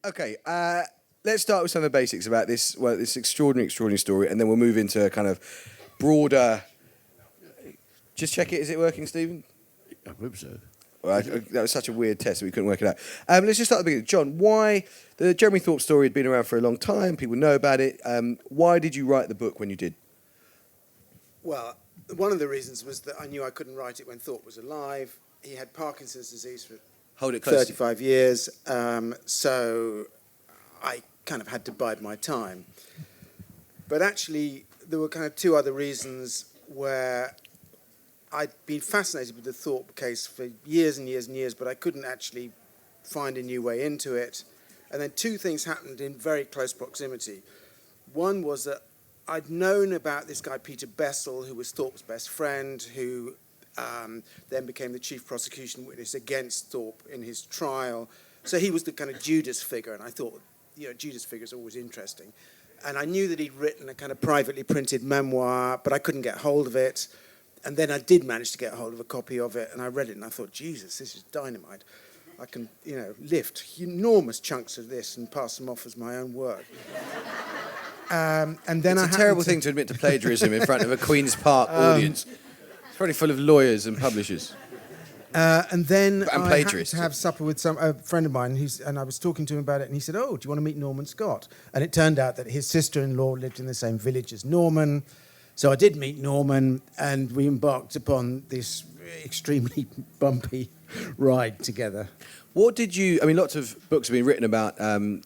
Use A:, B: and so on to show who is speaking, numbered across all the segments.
A: Okay, let's start with some of the basics about this extraordinary story, and then we'll move into a kind of broader... Just check it. Is it working, Stephen?
B: I hope so.
A: Well, that was such a weird test that we couldn't work it out. Let's just start at the beginning. John, why... The Jeremy Thorpe story had been around for a long time. People know about it. Why did you write the book when you did?
C: Well, one of the reasons was that I knew I couldn't write it when Thorpe was alive. He had Parkinson's disease for 35 years, so I kind of had to bide my time. But actually, there were kind of two other reasons where I'd been fascinated with the Thorpe case for years and years and years, but I couldn't actually find a new way into it. And then two things happened in very close proximity. One was that I'd known about this guy, Peter Bessel, who was Thorpe's best friend, who then became the chief prosecution witness against Thorpe in his trial. So he was the kind of Judas figure, and I thought, Judas figures are always interesting. And I knew that he'd written a kind of privately printed memoir, but I couldn't get hold of it. And then I did manage to get hold of a copy of it, and I read it, and I thought, Jesus, this is dynamite. I can, lift enormous chunks of this and pass them off as my own work. And then
A: it's a terrible thing to admit to plagiarism in front of a Queen's Park audience. It's probably full of lawyers and publishers.
C: And then
A: and
C: I happened to have supper with a friend of mine, and I was talking to him about it, and he said, "Oh, do you want to meet Norman Scott?" And it turned out that his sister-in-law lived in the same village as Norman. So I did meet Norman, and we embarked upon this extremely bumpy ride together.
A: What did you... I mean, lots of books have been written about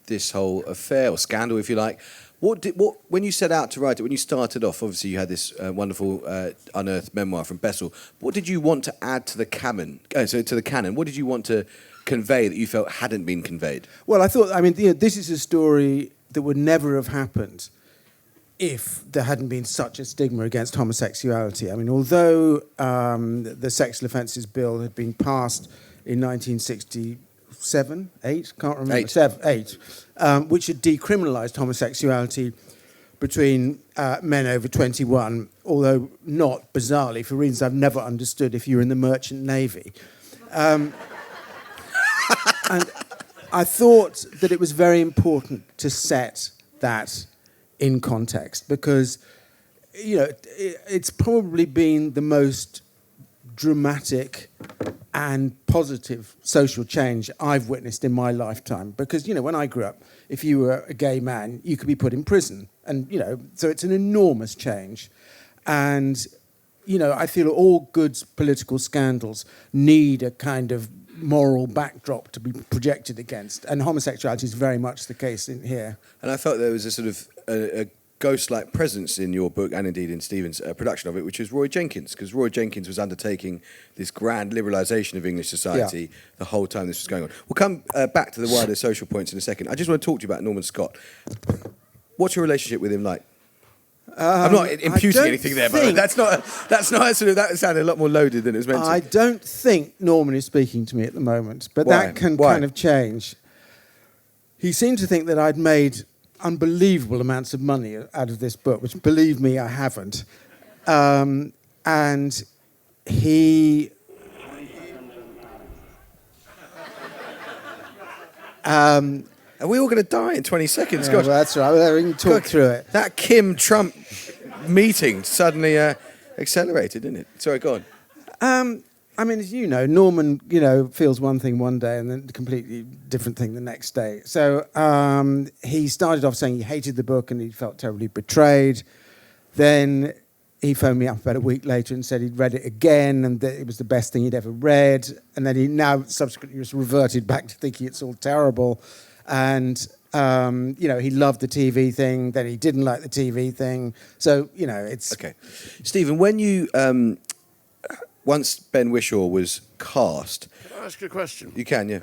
A: this whole affair, or scandal, if you like. When you set out to write it, when you started off, obviously you had this wonderful unearthed memoir from Bessel. What did you want to add to the canon? To the canon, what did you want to convey that you felt hadn't been conveyed?
C: Well, I thought, this is a story that would never have happened if there hadn't been such a stigma against homosexuality. I mean, although the Sexual Offences Bill had been passed in 1967, 8, can't remember, 8, which had decriminalised homosexuality between men over 21, although not, bizarrely, for reasons I've never understood, if you're in the Merchant Navy. And I thought that it was very important to set that in context, because it's probably been the most dramatic and positive social change I've witnessed in my lifetime. Because when I grew up, if you were a gay man, you could be put in prison, and so it's an enormous change. And I feel all good political scandals need a kind of moral backdrop to be projected against, and homosexuality is very much the case in here.
A: And I felt there was a sort of a ghost-like presence in your book, and indeed in Stephen's production of it, which was Roy Jenkins, because Roy Jenkins was undertaking this grand liberalisation of English society the whole time this was going on. We'll come back to the wider social points in a second. I just want to talk to you about Norman Scott. What's your relationship with him like? I'm not imputing anything there, but that sounded a lot more loaded than it was meant to.
C: I don't think Norman is speaking to me at the moment, but that can kind of change. He seemed to think that I'd made unbelievable amounts of money out of this book, which, believe me, I haven't. And he...
A: Are we all going to die in 20 seconds?
C: Yeah, well, that's right. We can talk through it.
A: That Kim Trump meeting suddenly accelerated, didn't it? Sorry, go on.
C: As you know, Norman, feels one thing one day and then a completely different thing the next day. So he started off saying he hated the book and he felt terribly betrayed. Then he phoned me up about a week later and said he'd read it again and that it was the best thing he'd ever read. And then he now subsequently just reverted back to thinking it's all terrible. And, he loved the TV thing, then he didn't like the TV thing. So, it's...
A: Okay. Stephen, when you... once Ben Whishaw was cast...
B: Can I ask you a question?
A: You can, yeah.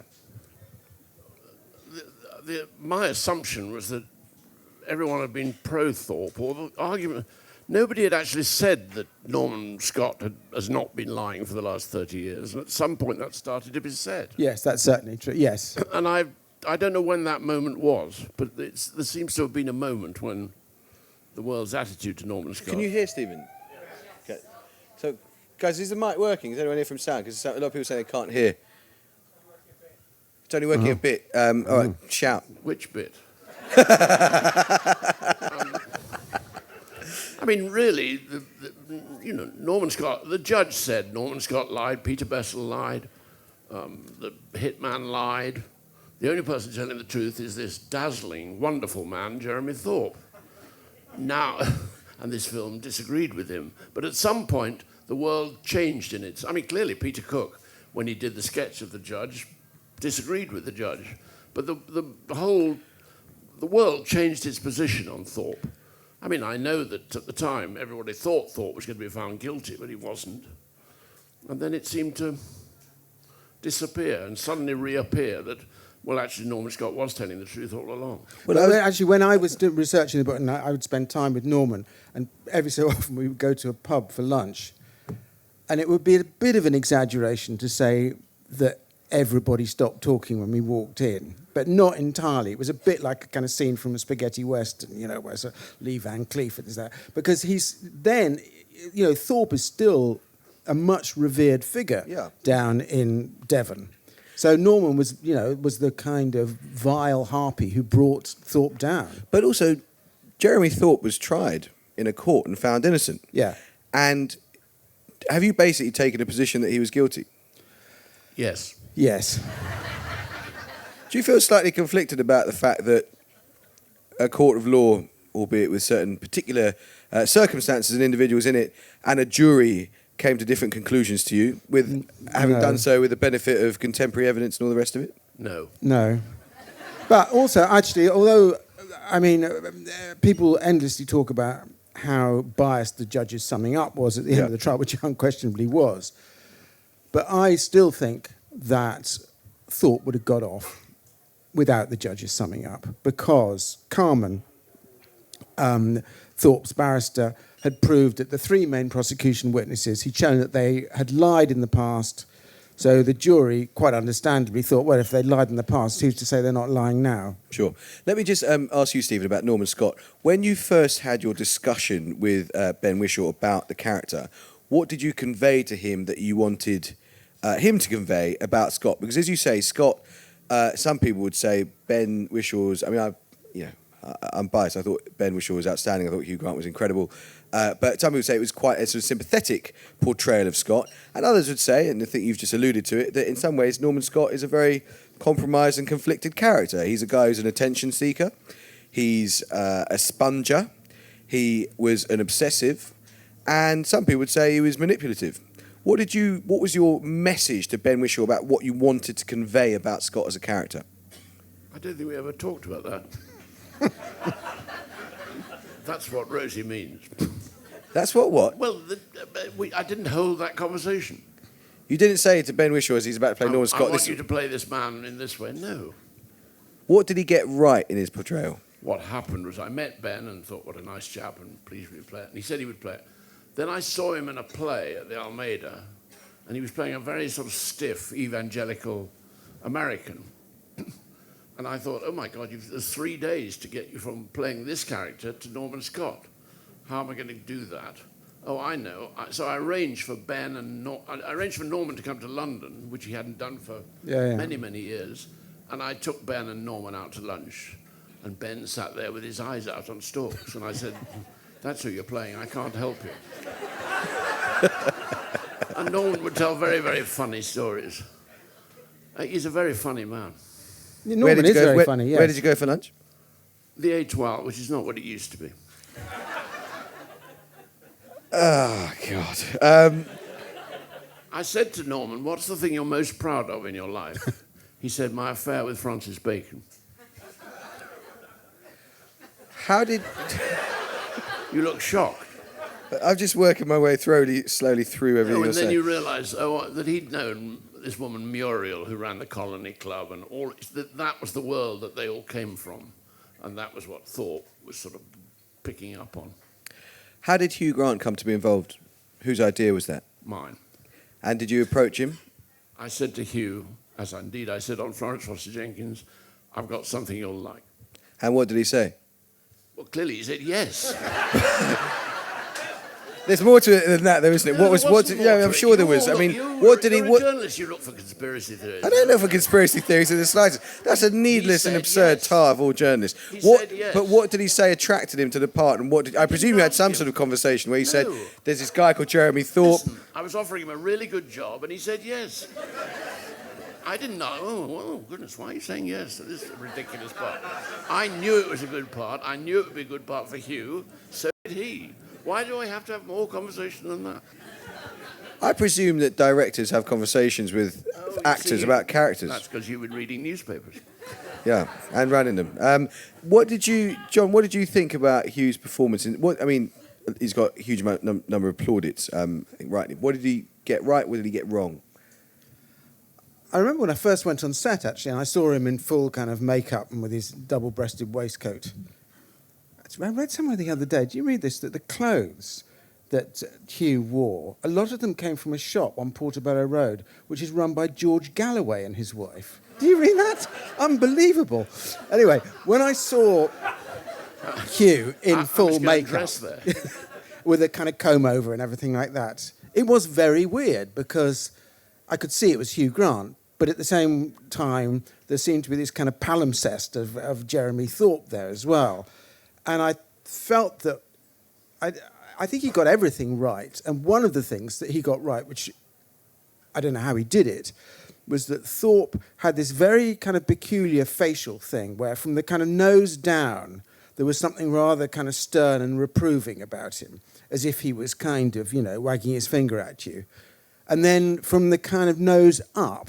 B: My assumption was that everyone had been pro-Thorpe, or the argument... Nobody had actually said that Norman Scott has not been lying for the last 30 years, and at some point that started to be said.
C: Yes, that's certainly true, yes.
B: And I don't know when that moment was, but there seems to have been a moment when the world's attitude to Norman Scott...
A: Can you hear Stephen? Okay. So, guys, is the mic working? Is anyone here from sound? Because a lot of people say they can't hear. only working a bit. All right, shout.
B: Which bit? I mean, really, Norman Scott, the judge said Norman Scott lied, Peter Bessel lied, the hitman lied. The only person telling the truth is this dazzling, wonderful man, Jeremy Thorpe. Now, and this film disagreed with him, but at some point, the world changed in it. I mean, clearly, Peter Cook, when he did the sketch of the judge, disagreed with the judge. But the world changed its position on Thorpe. I mean, I know that at the time, everybody thought Thorpe was going to be found guilty, but he wasn't. And then it seemed to disappear and suddenly reappear that, well, actually, Norman Scott was telling the truth all along.
D: Well, actually, when I was researching the book, and I would spend time with Norman, and every so often we would go to a pub for lunch, and it would be a bit of an exaggeration to say that everybody stopped talking when we walked in, but not entirely. It was a bit like a kind of scene from a spaghetti western, where it's Lee Van Cleef and that. Because he's then, Thorpe is still a much revered figure down in Devon. So Norman was the kind of vile harpy who brought Thorpe down.
A: But also, Jeremy Thorpe was tried in a court and found innocent.
D: Yeah.
A: And have you basically taken a position that he was guilty?
B: Yes.
D: Yes.
A: Do you feel slightly conflicted about the fact that a court of law, albeit with certain particular circumstances and individuals in it, and a jury came to different conclusions to you, with having done so with the benefit of contemporary evidence and all the rest of it?
B: No.
D: No. But also, actually, although, people endlessly talk about how biased the judge's summing up was at the end of the trial, which unquestionably was, but I still think that Thorpe would have got off without the judge's summing up, because Carmen, Thorpe's barrister, had proved that the three main prosecution witnesses, he'd shown that they had lied in the past. So the jury, quite understandably, thought, well, if they lied in the past, who's to say they're not lying now?
A: Sure. Let me just ask you, Stephen, about Norman Scott. When you first had your discussion with Ben Whishaw about the character, what did you convey to him that you wanted him to convey about Scott? Because as you say, Scott, some people would say Ben Wishaw's, I'm biased. I thought Ben Whishaw was outstanding. I thought Hugh Grant was incredible. But some people would say it was quite a sort of sympathetic portrayal of Scott. And others would say, and I think you've just alluded to it, that in some ways Norman Scott is a very compromised and conflicted character. He's a guy who's an attention seeker. He's a sponger. He was an obsessive. And some people would say he was manipulative. What was your message to Ben Whishaw about what you wanted to convey about Scott as a character?
B: I don't think we ever talked about that. That's what Rosie means.
A: That's what?
B: Well, I didn't hold that conversation.
A: You didn't say to Ben Whishaw as he's about to play Norman Scott...
B: I want you to play this man in this way. No.
A: What did he get right in his portrayal?
B: What happened was I met Ben and thought, what a nice chap, and please would he play it. And he said he would play it. Then I saw him in a play at the Almeida, and he was playing a very sort of stiff, evangelical American. And I thought, oh my God, there's 3 days to get you from playing this character to Norman Scott. How am I going to do that? Oh, I know. So I arranged for Ben and I arranged for Norman to come to London, which he hadn't done for many, many years. And I took Ben and Norman out to lunch. And Ben sat there with his eyes out on stalks. And I said, that's who you're playing. I can't help you. And Norman would tell very, very funny stories. He's a very funny man.
D: Norman is very funny, yes.
A: Where did you go for lunch?
B: The Étoile, which is not what it used to be.
A: Oh, God.
B: I said to Norman, what's the thing you're most proud of in your life? He said, my affair with Francis Bacon.
A: How did...
B: You look shocked.
A: I'm just working my way slowly through everything you're
B: And then
A: saying.
B: you realise that he'd known this woman Muriel, who ran the Colony Club, and that was the world that they all came from. And that was what Thorpe was sort of picking up on.
A: How did Hugh Grant come to be involved? Whose idea was that?
B: Mine.
A: And did you approach him?
B: I said to Hugh, as indeed I said on Florence Foster Jenkins, I've got something you'll like.
A: And what did he say?
B: Well, clearly he said yes.
A: There's more to it than that, though, isn't it?
B: No,
A: I'm sure there was. I mean, what did he?
B: You're a journalist. You look for conspiracy theories.
A: I don't look for conspiracy theories in the slightest. That's a needless and absurd tar of all journalists.
B: Said yes.
A: But what did he say attracted him to the part? And I presume you had some sort of conversation where he said, "There's this guy called Jeremy Thorpe."
B: Listen, I was offering him a really good job, and he said yes. I didn't know. Oh, goodness, why are you saying yes to this ridiculous part? I knew it was a good part. I knew it would be a good part for Hugh. So did he. Why do I have to have more conversation than that?
A: I presume that directors have conversations with actors about characters.
B: That's because you've been reading newspapers.
A: Yeah, and running them. John, what did you think about Hugh's performance? He's got a huge number of plaudits. Rightly. What did he get right? What did he get wrong?
D: I remember when I first went on set, actually, and I saw him in full kind of makeup and with his double-breasted waistcoat. I read somewhere the other day, do you read this, that the clothes that Hugh wore, a lot of them came from a shop on Portobello Road, which is run by George Galloway and his wife. Do you read that? Unbelievable. Anyway, when I saw Hugh in full makeup with a kind of comb over and everything like that, it was very weird because I could see it was Hugh Grant, but at the same time, there seemed to be this kind of palimpsest of Jeremy Thorpe there as well. And I felt that I think he got everything right. And one of the things that he got right, which I don't know how he did it, was that Thorpe had this very kind of peculiar facial thing where from the kind of nose down, there was something rather kind of stern and reproving about him, as if he was kind of, wagging his finger at you. And then from the kind of nose up,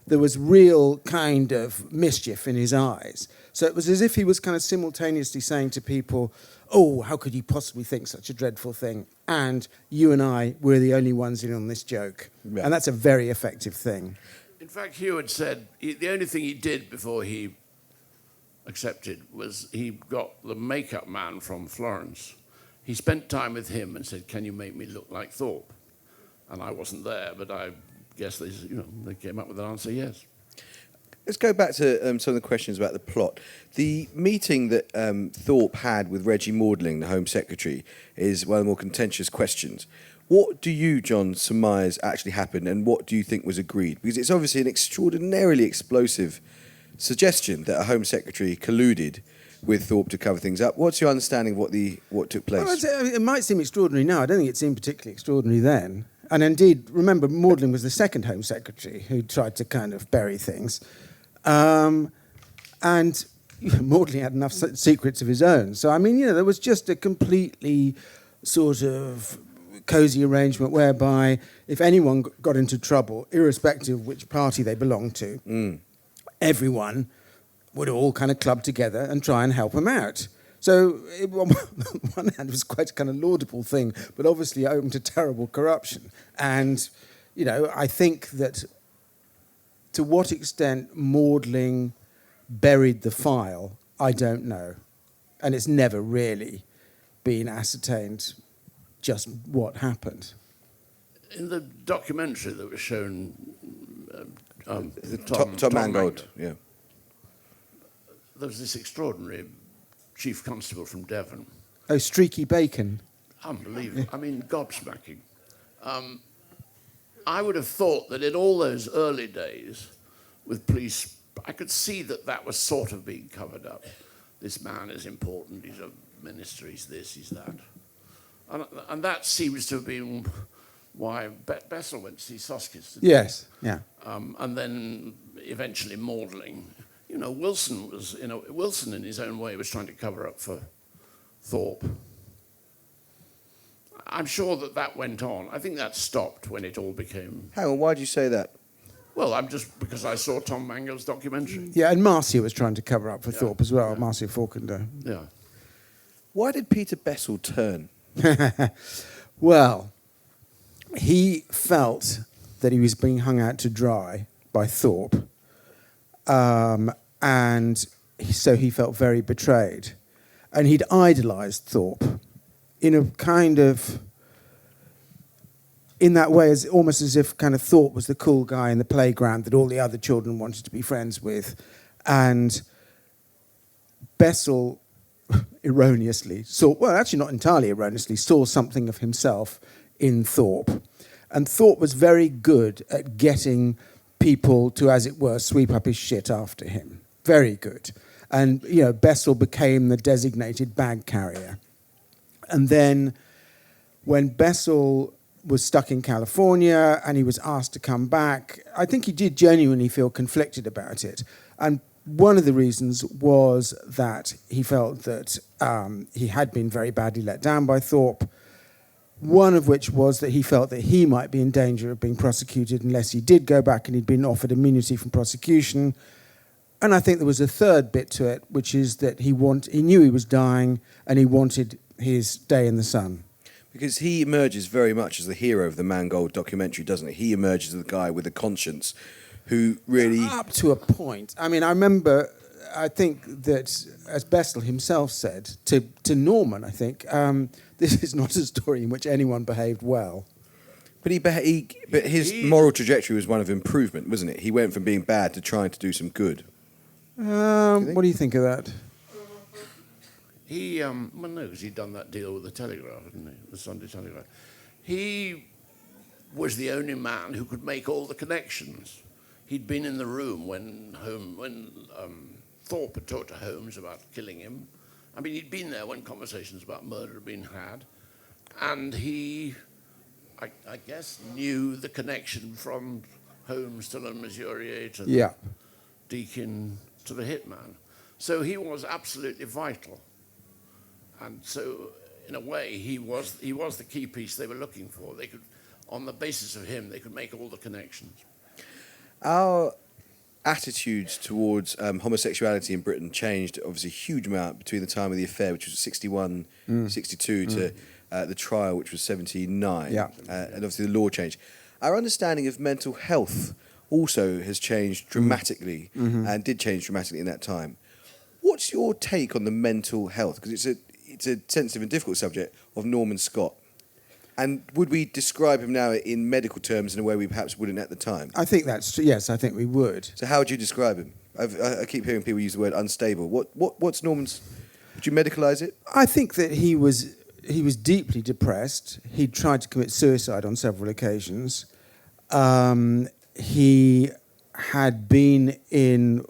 D: there was real kind of mischief in his eyes. So it was as if he was kind of simultaneously saying to people, oh, how could you possibly think such a dreadful thing? And you and I, we're the only ones in on this joke. Yeah. And that's a very effective thing.
B: In fact, Hugh had said the only thing he did before he accepted was he got the makeup man from Florence. He spent time with him and said, can you make me look like Thorpe? And I wasn't there, but I guess they came up with an answer, yes.
A: Let's go back to some of the questions about the plot. The meeting that Thorpe had with Reggie Maudling, the Home Secretary, is one of the more contentious questions. What do you, John, surmise actually happened, and what do you think was agreed? Because it's obviously an extraordinarily explosive suggestion that a Home Secretary colluded with Thorpe to cover things up. What's your understanding of what took place?
D: Well, it might seem extraordinary now. I don't think it seemed particularly extraordinary then. And indeed, remember, Maudling was the second Home Secretary who tried to kind of bury things. And Maudling had enough secrets of his own. So, there was just a completely sort of cosy arrangement whereby if anyone got into trouble, irrespective of which party they belonged to, everyone would all kind of club together and try and help them out. So, on one hand, it was quite a kind of laudable thing, but obviously open to terrible corruption. And, I think that to what extent Maudling buried the file, I don't know. And it's never really been ascertained just what happened.
B: In the documentary that was shown,
A: Tom Mangold, yeah.
B: There was this extraordinary Chief Constable from Devon.
D: Oh, Streaky Bacon.
B: Unbelievable. Gobsmacking. I would have thought that in all those early days with police, I could see that was sort of being covered up. This man is important, he's a minister, he's this, he's that. And that seems to have been why Bessel went to see Soskis.
D: Yes, yeah.
B: And then eventually Maudling. Wilson in his own way was trying to cover up for Thorpe. I'm sure that went on. I think that stopped when it all became...
A: Hang on, why do you say that?
B: Well, because I saw Tom Mangold's documentary.
D: Yeah, and Marcia was trying to cover up for Thorpe as well, Marcia Falkender.
B: Yeah.
A: Why did Peter Bessel turn?
D: Well, he felt that he was being hung out to dry by Thorpe, and so he felt very betrayed. And he'd idolised Thorpe in a kind of... in that way, almost as if kind of Thorpe was the cool guy in the playground that all the other children wanted to be friends with. And Bessel erroneously saw, well, actually not entirely erroneously, saw something of himself in Thorpe. And Thorpe was very good at getting people to, as it were, sweep up his shit after him. Very good. And, Bessel became the designated bag carrier. And then when Bessel was stuck in California and he was asked to come back, I think he did genuinely feel conflicted about it. And one of the reasons was that he felt that he had been very badly let down by Thorpe, one of which was that he felt that he might be in danger of being prosecuted unless he did go back and he'd been offered immunity from prosecution. And I think there was a third bit to it, which is that he knew he was dying and he wanted his day in the sun.
A: Because he emerges very much as the hero of the Mangold documentary, doesn't he? He emerges as the guy with a conscience who really...
D: Up to a point. I mean, I think that, as Bessel himself said, to Norman, I think, this is not a story in which anyone behaved well.
A: But his moral trajectory was one of improvement, wasn't it? He went from being bad to trying to do some good.
D: What do you think of that?
B: Because he'd done that deal with the Telegraph, hadn't he? The Sunday Telegraph. He was the only man who could make all the connections. He'd been in the room when Thorpe had talked to Holmes about killing him. I mean, he'd been there when conversations about murder had been had. And he, I guess, knew the connection from Holmes to Le Mesurier to Deakin to the hitman. So he was absolutely vital. And so, in a way, he was the key piece they were looking for. They could, on the basis of him, they could make all the connections.
A: Our attitudes towards homosexuality in Britain changed, obviously, a huge amount between the time of the affair, which was 61, 62, to the trial, which was 79. And obviously the law changed. Our understanding of mental health also has changed dramatically and did change dramatically in that time. What's your take on the mental health? Because it's a sensitive and difficult subject of Norman Scott. And would we describe him now in medical terms in a way we perhaps wouldn't at the time?
D: I think that's true. Yes, I think we would.
A: So how would you describe him? I keep hearing people use the word unstable. What's Norman's... Would you medicalise it?
D: I think that he was deeply depressed. He tried to commit suicide on several occasions. He had been in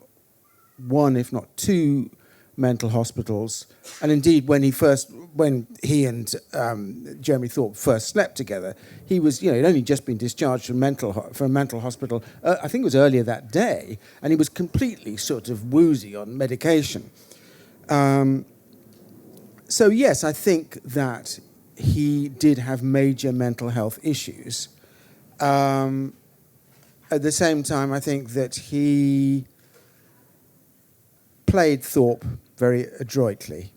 D: one, if not two, mental hospitals, and indeed when he and Jeremy Thorpe first slept together, he was, he'd only just been discharged from a mental hospital. I think it was earlier that day, and he was completely sort of woozy on medication. So yes, I think that he did have major mental health issues. At the same time, I think that he played Thorpe very adroitly.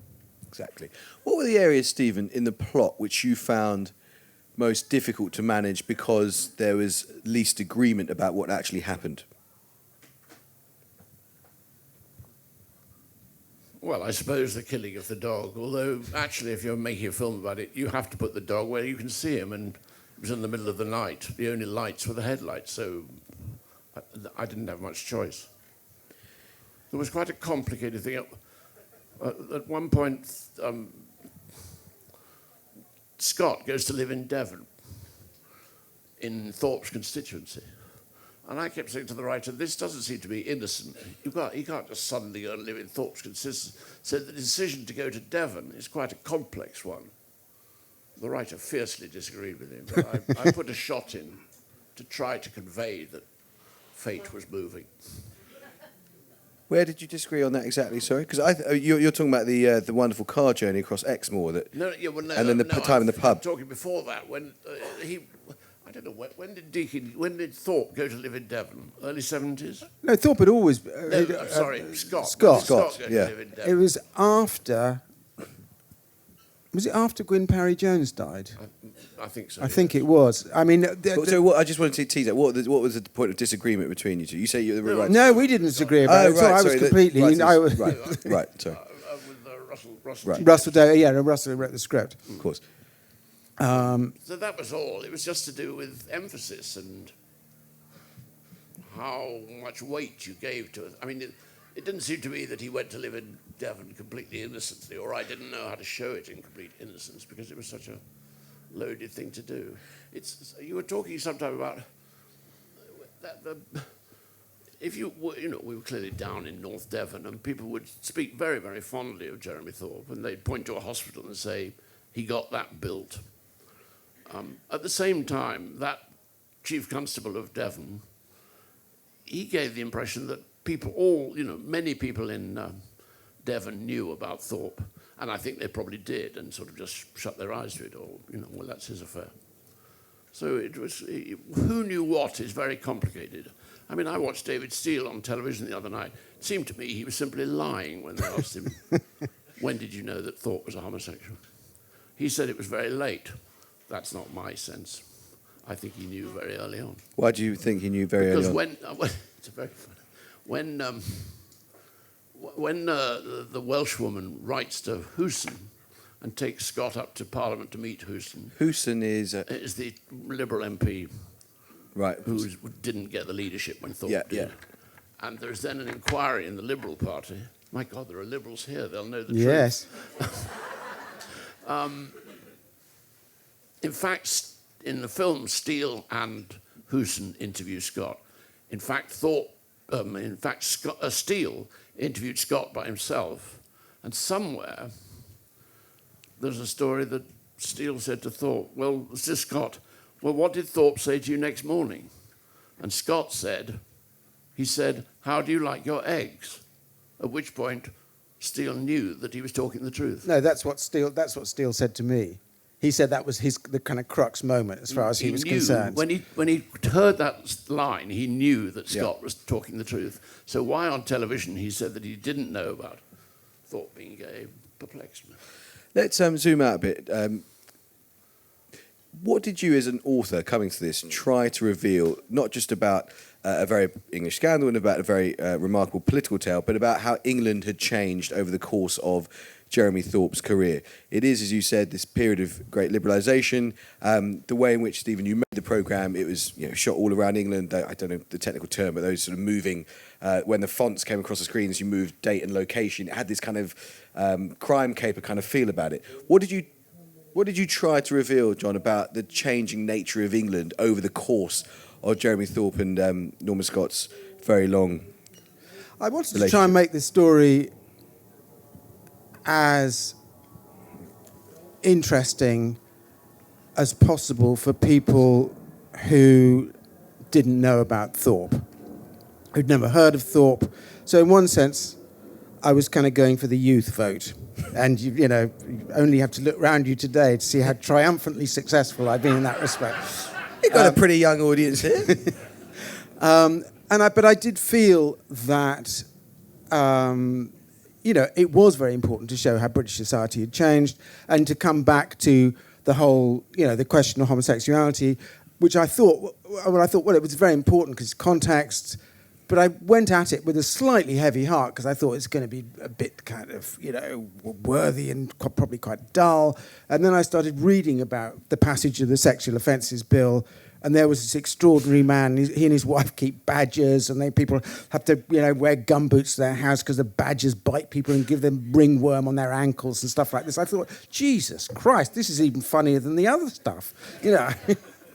A: Exactly. What were the areas, Stephen, in the plot which you found most difficult to manage because there was least agreement about what actually happened?
B: Well, I suppose the killing of the dog, although actually if you're making a film about it, you have to put the dog where you can see him, and it was in the middle of the night. The only lights were the headlights, so I didn't have much choice. There was quite a complicated thing. At one point, Scott goes to live in Devon, in Thorpe's constituency. And I kept saying to the writer, this doesn't seem to be innocent. He can't just suddenly go and live in Thorpe's constituency. So the decision to go to Devon is quite a complex one. The writer fiercely disagreed with him. But I put a shot in to try to convey that fate was moving.
A: Where did you disagree on that exactly? Sorry, because you're talking about the wonderful car journey across Exmoor and then the time in the pub.
B: I'm talking before that when I don't know when did Thorpe go to live in Devon? Early 70s?
D: No, Thorpe had always.
B: No, I'm sorry, Scott.
D: Scott,
B: Go to live in Devon?
D: It was after. Was it after Gwyn Parry Jones died?
B: I think so.
D: I think it was. I mean,
A: so I just wanted to tease that. What was the point of disagreement between you two? You say you're the right.
D: No, we didn't disagree about it. So I was completely.
A: Right.
B: With
A: Sorry.
B: Russell.
D: Russell wrote the script.
A: Of course.
B: So that was all. It was just to do with emphasis and how much weight you gave to it. I mean, it didn't seem to me that he went to live in Devon completely innocently, or I didn't know how to show it in complete innocence because it was such a loaded thing to do. You were talking sometime about that if we were clearly down in North Devon, and people would speak very, very fondly of Jeremy Thorpe, and they'd point to a hospital and say, he got that built. At the same time, that Chief Constable of Devon, he gave the impression that many people in Devon knew about Thorpe, and I think they probably did, and sort of just shut their eyes to it, or, well, that's his affair. So who knew what is very complicated. I mean, I watched David Steele on television the other night. It seemed to me he was simply lying when they asked him, when did you know that Thorpe was a homosexual? He said it was very late. That's not my sense. I think he knew very early on.
A: Why do you think he knew very early on?
B: Because it's very funny. When the Welshwoman writes to Hewson and takes Scott up to Parliament to meet Hewson.
A: Hewson is
B: the Liberal MP,
A: right,
B: who didn't get the leadership when Thorpe did. Yeah. And there's then an inquiry in the Liberal Party. My God, there are Liberals here. They'll know the truth.
D: Yes.
B: In fact, in the film, Steele and Hewson interview Scott. In fact, Steele interviewed Scott by himself, and somewhere there's a story that Steele said to Thorpe, well, Scott, well, what did Thorpe say to you next morning? And Scott said, how do you like your eggs? At which point Steele knew that he was talking the truth.
D: No, that's what Steele said to me. He said that was the kind of crux moment as far as he was concerned.
B: When he heard that line, he knew that Scott was talking the truth. So why on television he said that he didn't know about Thorpe being gay perplexed me.
A: Let's zoom out a bit. What did you, as an author coming to this, try to reveal, not just about a very English scandal and about a very remarkable political tale, but about how England had changed over the course of Jeremy Thorpe's career? It is, as you said, this period of great liberalisation. The way in which, Stephen, you made the programme, it was shot all around England. I don't know the technical term, but those sort of moving, when the fonts came across the screens, you moved date and location. It had this kind of crime caper kind of feel about it. What did you try to reveal, John, about the changing nature of England over the course of Jeremy Thorpe and Norman Scott's very long
D: I wanted to try and make this story as interesting as possible for people who didn't know about Thorpe, who'd never heard of Thorpe. So in one sense, I was kind of going for the youth vote. And you only have to look around you today to see how triumphantly successful I've been in that respect.
A: You've got a pretty young audience here.
D: But I did feel that it was very important to show how British society had changed and to come back to the whole, the question of homosexuality, which I thought, it was very important because context. But I went at it with a slightly heavy heart because I thought it's going to be a bit kind of, worthy and probably quite dull. And then I started reading about the passage of the Sexual Offences Bill, and there was this extraordinary man. He and his wife keep badgers, and people have to, wear gumboots to their house because the badgers bite people and give them ringworm on their ankles and stuff like this. I thought, Jesus Christ, this is even funnier than the other stuff,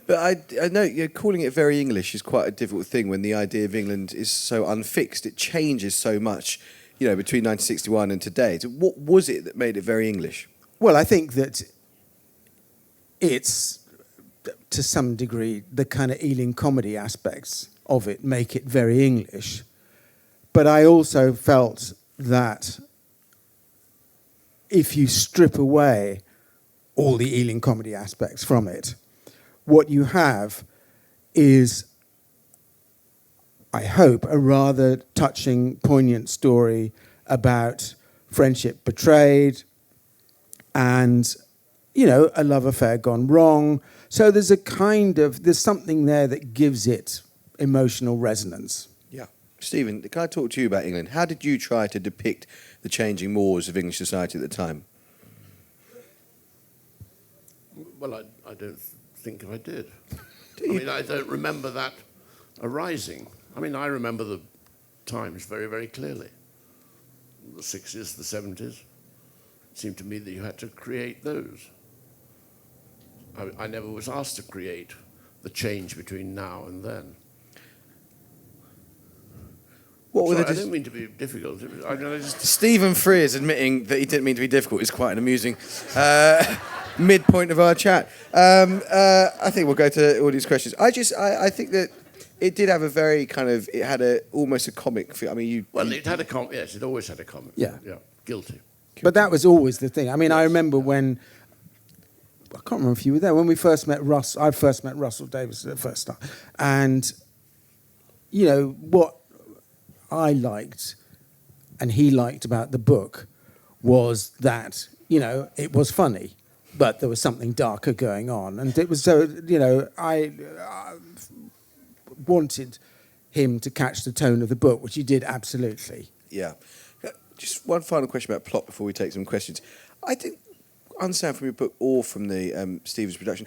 A: But I know calling it very English is quite a difficult thing when the idea of England is so unfixed. It changes so much, between 1961 and today. So what was it that made it very English?
D: Well, I think that it's, to some degree, the kind of Ealing comedy aspects of it make it very English. But I also felt that if you strip away all the Ealing comedy aspects from it, what you have is, I hope, a rather touching, poignant story about friendship betrayed and, a love affair gone wrong. So there's there's something there that gives it emotional resonance.
A: Yeah. Stephen, can I talk to you about England? How did you try to depict the changing mores of English society at the time?
B: Well, I don't think I did. I don't remember that arising. I remember the times very, very clearly. the 60s, the 70s. It seemed to me that you had to create those. I never was asked to create the change between now and then. I didn't mean to be difficult.
A: Stephen Frears admitting that he didn't mean to be difficult is quite an amusing midpoint of our chat. I think we'll go to audience questions. I think that it did have a very kind of, it had almost a comic feel. I mean,
B: it had a comic, yes, it always had a comic.
D: Yeah.
B: Guilty.
D: But that was always the thing. I mean, I remember when, I can't remember if you were there, when we first met Russ, I first met Russell Davies at the first time. And, you know, what I liked and he liked about the book was that, you know, it was funny, but there was something darker going on. And it was so, you know, I wanted him to catch the tone of the book, which he did absolutely.
A: Yeah. Just one final question about plot before we take some questions. I didn't understand from your book or from the Stevens production,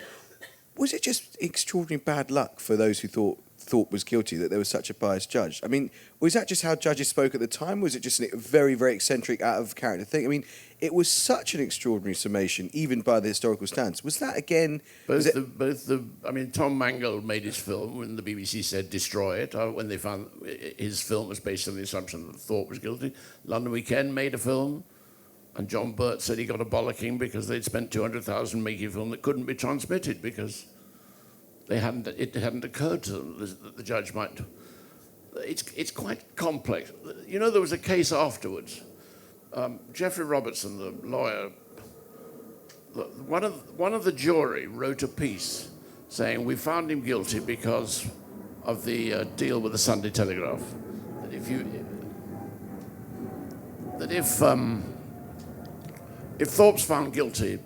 A: was it just extraordinary bad luck for those who thought was guilty that there was such a biased judge? I mean, was that just how judges spoke at the time? Was it just a very, very eccentric, out-of-character thing? I mean, it was such an extraordinary summation, even by the historical standards. Was that, again...
B: I mean, Tom Mangold made his film when the BBC said destroy it, when they found his film was based on the assumption that Thorpe was guilty. London Weekend made a film, and John Burt said he got a bollocking because they'd spent $200,000 making a film that couldn't be transmitted because it hadn't occurred to them that the judge might... It's quite complex. You know, there was a case afterwards. Geoffrey Robertson, the lawyer, one of the jury wrote a piece saying we found him guilty because of the deal with the Sunday Telegraph. That if Thorpe's found guilty,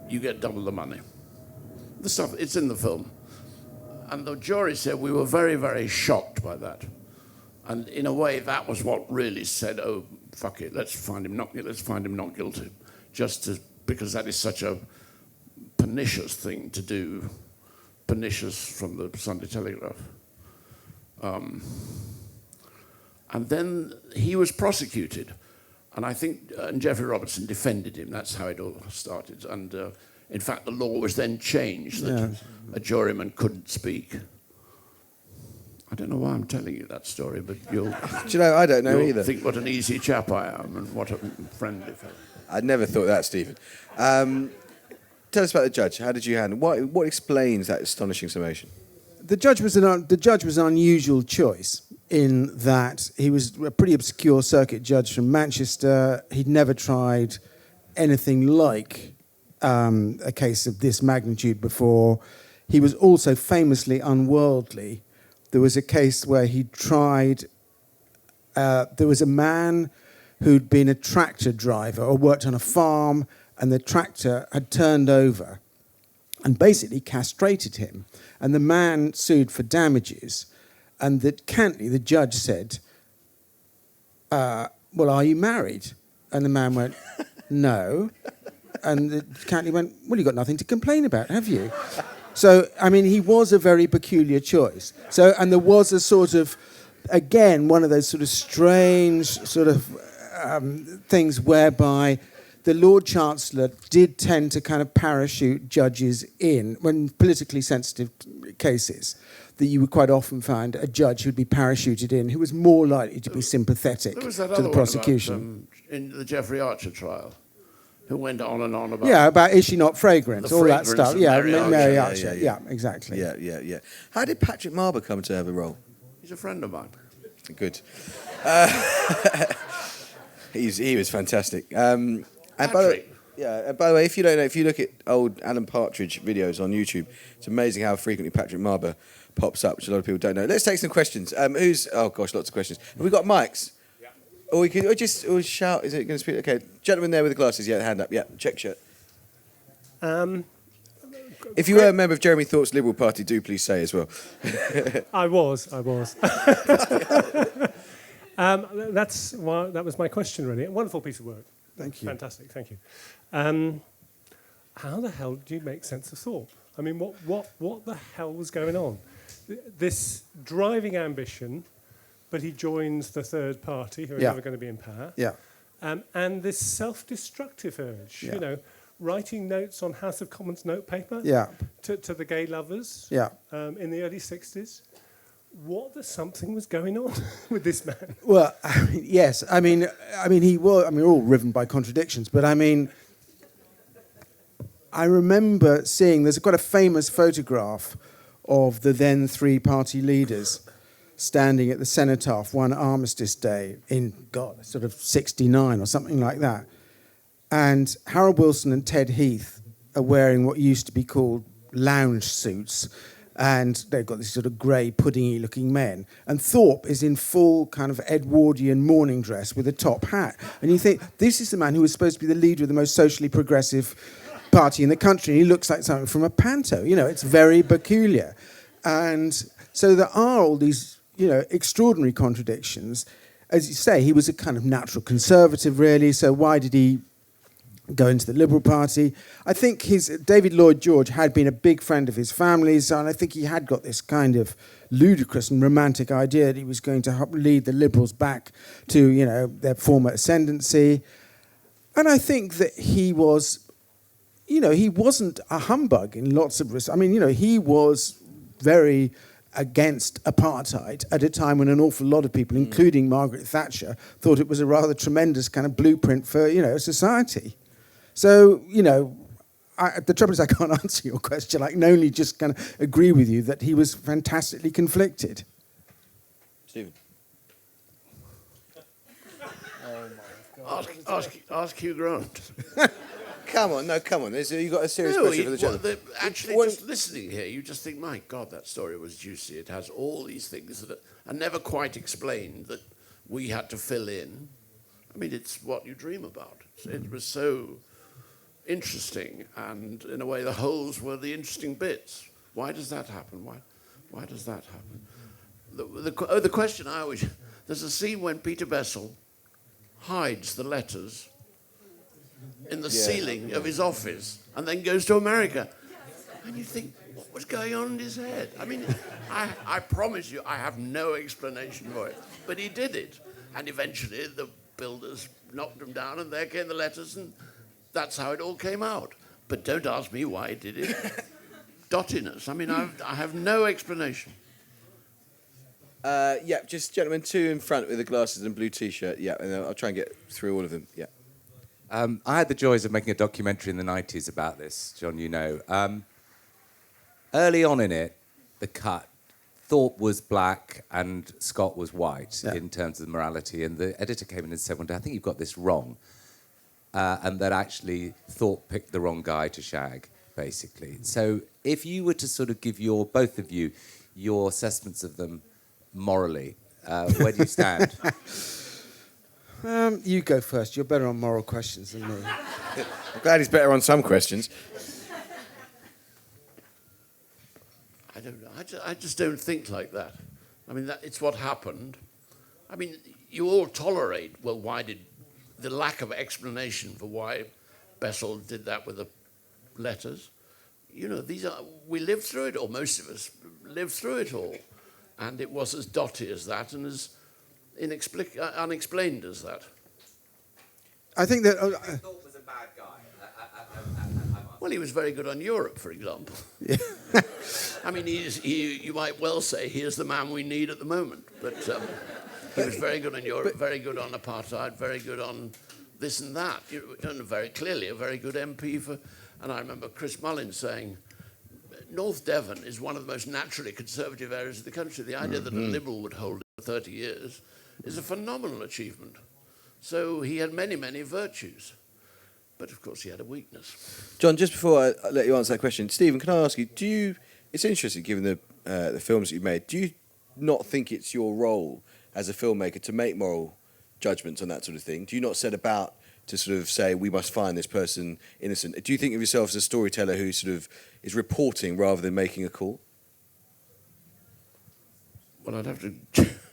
B: you get double the money. The stuff, it's in the film. And the jury said we were very, very shocked by that. And in a way, that was what really said, oh, fuck it, let's find him not guilty. Because that is such a pernicious thing to do, pernicious from the Sunday Telegraph. And then he was prosecuted. And I think Geoffrey Robertson defended him. That's how it all started. And in fact, the law was then changed that a juryman couldn't speak. I don't know why I'm telling you that story, but you'll...
A: Do you know, I don't know either.
B: Think what an easy chap I am and what a friendly fellow.
A: I'd never thought that, Stephen. Tell us about the judge. How did you handle? What explains that astonishing summation?
D: The judge was an unusual choice in that he was a pretty obscure circuit judge from Manchester. He'd never tried anything like a case of this magnitude before. He was also famously unworldly. There was a case where he tried... there was a man who'd been a tractor driver or worked on a farm, and the tractor had turned over and basically castrated him. And the man sued for damages. And Cantley, the judge, said, well, are you married? And the man went, no. And Cantley went, well, you've got nothing to complain about, have you? So, I mean, he was a very peculiar choice. So, and there was a sort of, again, one of those sort of strange sort of things whereby the Lord Chancellor did tend to kind of parachute judges in when politically sensitive cases, that you would quite often find a judge who'd be parachuted in who was more likely to be sympathetic to the prosecution.
B: In the Jeffrey Archer trial, who went on and on about...
D: Yeah, about is she not fragrant, all that stuff. Yeah,
B: Mary
D: Archer. Yeah, exactly.
A: Yeah. How did Patrick Marber come to have a role?
B: He's a friend of mine.
A: Good. He was fantastic. And by the way, if you don't know, if you look at old Alan Partridge videos on YouTube, it's amazing how frequently Patrick Marber pops up, which a lot of people don't know. Let's take some questions. Oh gosh, lots of questions. Have we got mics? Yeah. Or we could just shout. Is it going to speak? Okay, gentleman there with the glasses. Yeah, hand up. Yeah, check shirt. If you were a member of Jeremy Thorpe's Liberal Party, do please say as well.
E: I was. That was my question, really. A wonderful piece of work.
D: Thank you.
E: Fantastic, thank you. How the hell do you make sense of Thorpe? I mean, what the hell was going on? This driving ambition, but he joins the third party, who are never going to be in power.
D: Yeah.
E: and this self-destructive urge,
D: Yeah.
E: you know, writing notes on House of Commons notepaper
D: Yeah.
E: to the gay lovers
D: Yeah.
E: In the early 60s. Something was going on with this man.
D: Well, yes. I mean, he was. I mean, we're all riven by contradictions, but I mean, I remember seeing. There's quite a famous photograph of the then three party leaders standing at the cenotaph one Armistice Day in sort of '69 or something like that, and Harold Wilson and Ted Heath are wearing what used to be called lounge suits. And they've got these sort of grey, puddingy looking men. And Thorpe is in full kind of Edwardian morning dress with a top hat. And you think, this is the man who was supposed to be the leader of the most socially progressive party in the country. And he looks like something from a panto. You know, it's very peculiar. And so there are all these, you know, extraordinary contradictions. As you say, he was a kind of natural conservative, really. So why did he go into the Liberal Party? I think David Lloyd George had been a big friend of his family's, and I think he had got this kind of ludicrous and romantic idea that he was going to help lead the Liberals back to, you know, their former ascendancy. And I think that he was, you know, he wasn't a humbug in lots of respects. I mean, you know, he was very against apartheid at a time when an awful lot of people, including Margaret Thatcher, thought it was a rather tremendous kind of blueprint for, you know, society. So, you know, the trouble is I can't answer your question. I can only just kind of agree with you that he was fantastically conflicted.
A: Stephen.
B: Ask Hugh Grant.
A: Come on. You've got a serious question for the gentleman.
B: Actually, just listening here, you just think, my God, that story was juicy. It has all these things that are never quite explained that we had to fill in. I mean, it's what you dream about. It was so interesting, and in a way, the holes were the interesting bits. Why does that happen? Why does that happen? The question I always... There's a scene when Peter Bessel hides the letters in the ceiling of his office and then goes to America. And you think, what was going on in his head? I mean, I promise you, I have no explanation for it. But he did it. And eventually, the builders knocked him down, and there came the letters, and that's how it all came out. But don't ask me why he did it. Dottiness. I mean, I have no explanation.
A: Yeah, just gentlemen, two in front with the glasses and blue T-shirt. Yeah, and I'll try and get through all of them. Yeah.
F: I had the joys of making a documentary in the 90s about this, John, you know. Early on in it, the cut, Thorpe was black and Scott was white in terms of the morality. And the editor came in and said one day, I think you've got this wrong. And that actually Thorpe picked the wrong guy to shag, basically. So if you were to sort of give both of you, your assessments of them morally, where do you stand?
D: You go first. You're better on moral questions than me.
A: I'm glad he's better on some questions.
B: I don't know. I just don't think like that. I mean, it's what happened. I mean, you all tolerate, well, why did the lack of explanation for why Bessel did that with the letters. You know, we lived through it, or most of us lived through it all. And it was as dotty as that and as unexplained as that.
D: I think that...
F: Thorpe was a bad guy.
B: Well, he was very good on Europe, for example. Yeah. I mean, you might well say he is the man we need at the moment. But he was very good on Europe, very good on apartheid, very good on this and that. And very clearly a very good MP for... And I remember Chris Mullins saying, North Devon is one of the most naturally conservative areas of the country. The idea that a Liberal would hold it for 30 years is a phenomenal achievement. So he had many, many virtues. But, of course, he had a weakness.
A: John, just before I let you answer that question, Stephen, can I ask you, it's interesting, given the films that you've made, do you not think it's your role as a filmmaker to make moral judgments on that sort of thing? Do you not set about to sort of say, we must find this person innocent? Do you think of yourself as a storyteller who sort of is reporting rather than making a call?
B: Well, I'd have to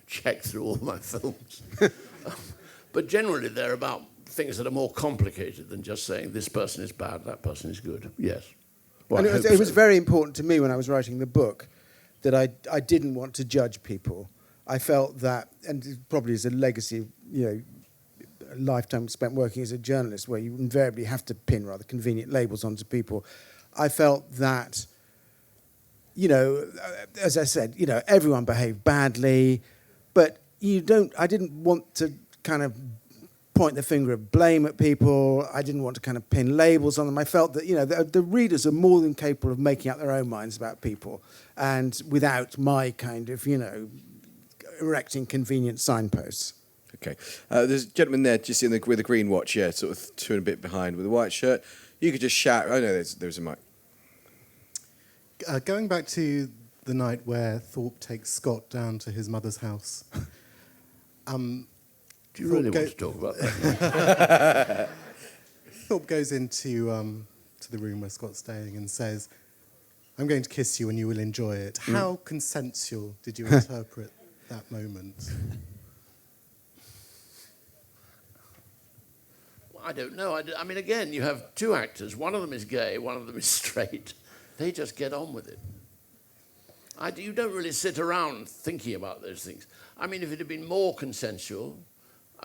B: check through all my films. But generally, they're about things that are more complicated than just saying this person is bad, that person is good. Yes. Well,
D: and it was very important to me when I was writing the book that I didn't want to judge people. I felt that, and it probably is a legacy, a lifetime spent working as a journalist where you invariably have to pin rather convenient labels onto people, I felt that, as I said, everyone behaved badly, but I didn't want to kind of point the finger of blame at people. I didn't want to kind of pin labels on them. I felt that, the readers are more than capable of making up their own minds about people, and without my kind of, erecting convenient signposts.
A: Okay. There's a gentleman there just with a green watch, sort of two and a bit behind with a white shirt. You could just shout. Oh, no, there's a mic.
G: Going back to the night where Thorpe takes Scott down to his mother's house.
B: Do you really want to talk about that?
G: Thorpe goes into to the room where Scott's staying and says, "I'm going to kiss you and you will enjoy it." How consensual did you interpret that moment?
B: I don't know. I mean, again, you have two actors. One of them is gay, one of them is straight. They just get on with it. You don't really sit around thinking about those things. I mean, if it had been more consensual,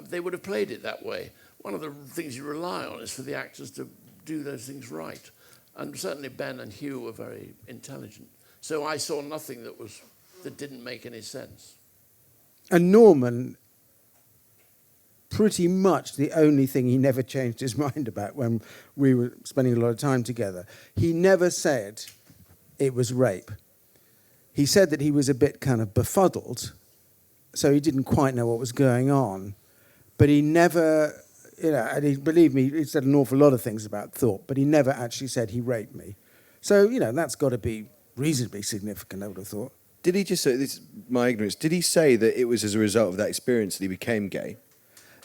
B: they would have played it that way. One of the things you rely on is for the actors to do those things right. And certainly Ben and Hugh were very intelligent. So I saw nothing that didn't make any sense.
D: And Norman, pretty much the only thing he never changed his mind about when we were spending a lot of time together, he never said it was rape. He said that he was a bit kind of befuddled, so he didn't quite know what was going on. But he never, and believe me, he said an awful lot of things about Thorpe, but he never actually said he raped me. So, that's got to be reasonably significant, I would have thought.
A: Did he just say, this is my ignorance, did he say that it was as a result of that experience that he became gay?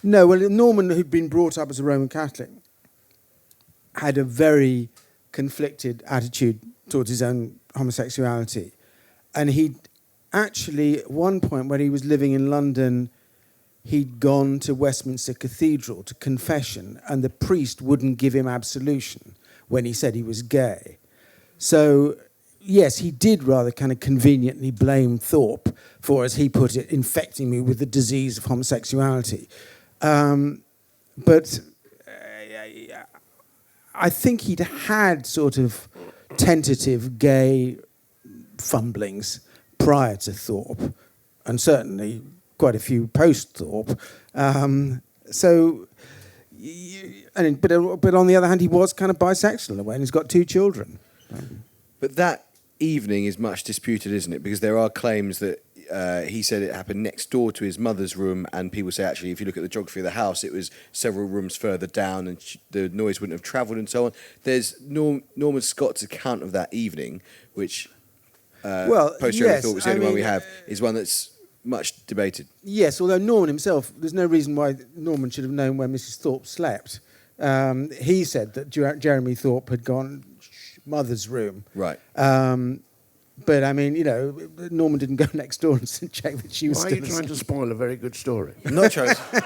D: No, well, Norman, who'd been brought up as a Roman Catholic, had a very conflicted attitude towards his own homosexuality. And he'd actually, at one point when he was living in London, he'd gone to Westminster Cathedral to confession, and the priest wouldn't give him absolution when he said he was gay. So, yes, he did rather kind of conveniently blame Thorpe for, as he put it, infecting me with the disease of homosexuality. But I think he'd had sort of tentative gay fumblings prior to Thorpe, and certainly quite a few post-Thorpe. But on the other hand, he was kind of bisexual in a way, and he's got 2 children.
A: But that evening is much disputed, isn't it? Because there are claims that he said it happened next door to his mother's room, and people say, actually, if you look at the geography of the house, it was several rooms further down, and the noise wouldn't have travelled and so on. There's Norman Scott's account of that evening, which post-Jeremy Thorpe was the only one we have, is one that's much debated.
D: Yes, although Norman himself, there's no reason why Norman should have known where Mrs. Thorpe slept. He said that Jeremy Thorpe had gone mother's room.
A: Right.
D: But, I mean, Norman didn't go next door and check that she was
B: still asleep. Why are you trying to spoil a very good story?
A: I'm not trying to...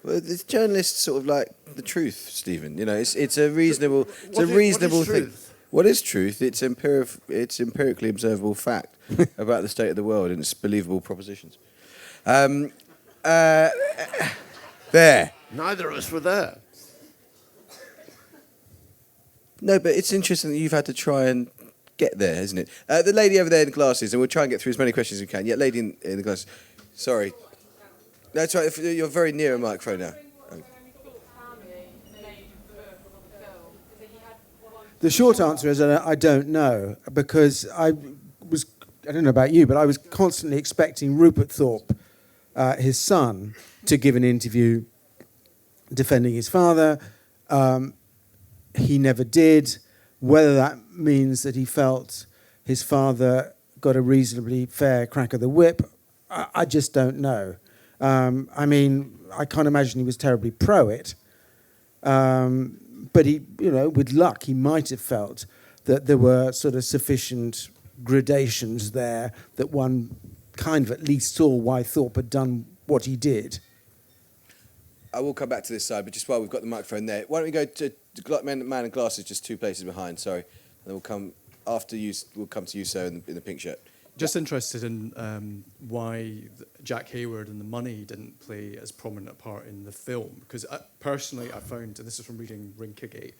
A: Well, the journalists sort of like the truth, Stephen. It's a reasonable thing. What is truth? It's empirically observable fact about the state of the world and its believable propositions. There.
B: Neither of us were there.
A: No, but it's interesting that you've had to try and get there, isn't it? The lady over there in the glasses, and we'll try and get through as many questions as we can. Yeah, lady in the glasses. Sorry. No, that's right. You're very near a microphone now.
D: The short answer is I don't know, because I don't know about you, but I was constantly expecting Rupert Thorpe, his son, to give an interview defending his father. He never did. Whether that means that he felt his father got a reasonably fair crack of the whip, I just don't know. I mean, I can't imagine he was terribly pro it. But he, with luck, he might have felt that there were sort of sufficient gradations there that one kind of at least saw why Thorpe had done what he did.
A: I will come back to this side, but just while we've got the microphone there, why don't we go to man in glasses, just 2 places behind, sorry. And then we'll come after you. We'll come to you, sir, in the pink shirt.
H: Just interested in why Jack Hayward and the money didn't play as prominent a part in the film. Because personally, I found, and this is from reading Rinkegate,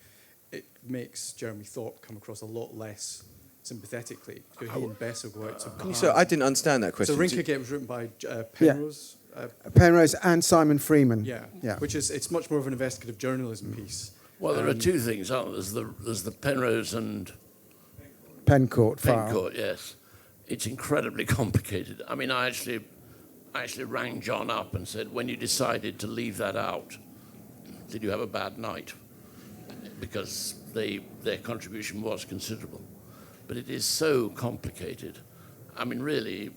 H: it makes Jeremy Thorpe come across a lot less sympathetically. He and Bess will go out to
A: So I didn't understand that question.
H: So Rinkegate was written by Penrose.
D: Penrose and Simon Freeman.
H: Yeah. Which is, it's much more of an investigative journalism piece.
B: Well, there are two things, aren't there? There's the Penrose and
D: Pencourt file.
B: Pencourt, yes. It's incredibly complicated. I mean, I actually rang John up and said, when you decided to leave that out, did you have a bad night? Because their contribution was considerable. But it is so complicated. I mean, really,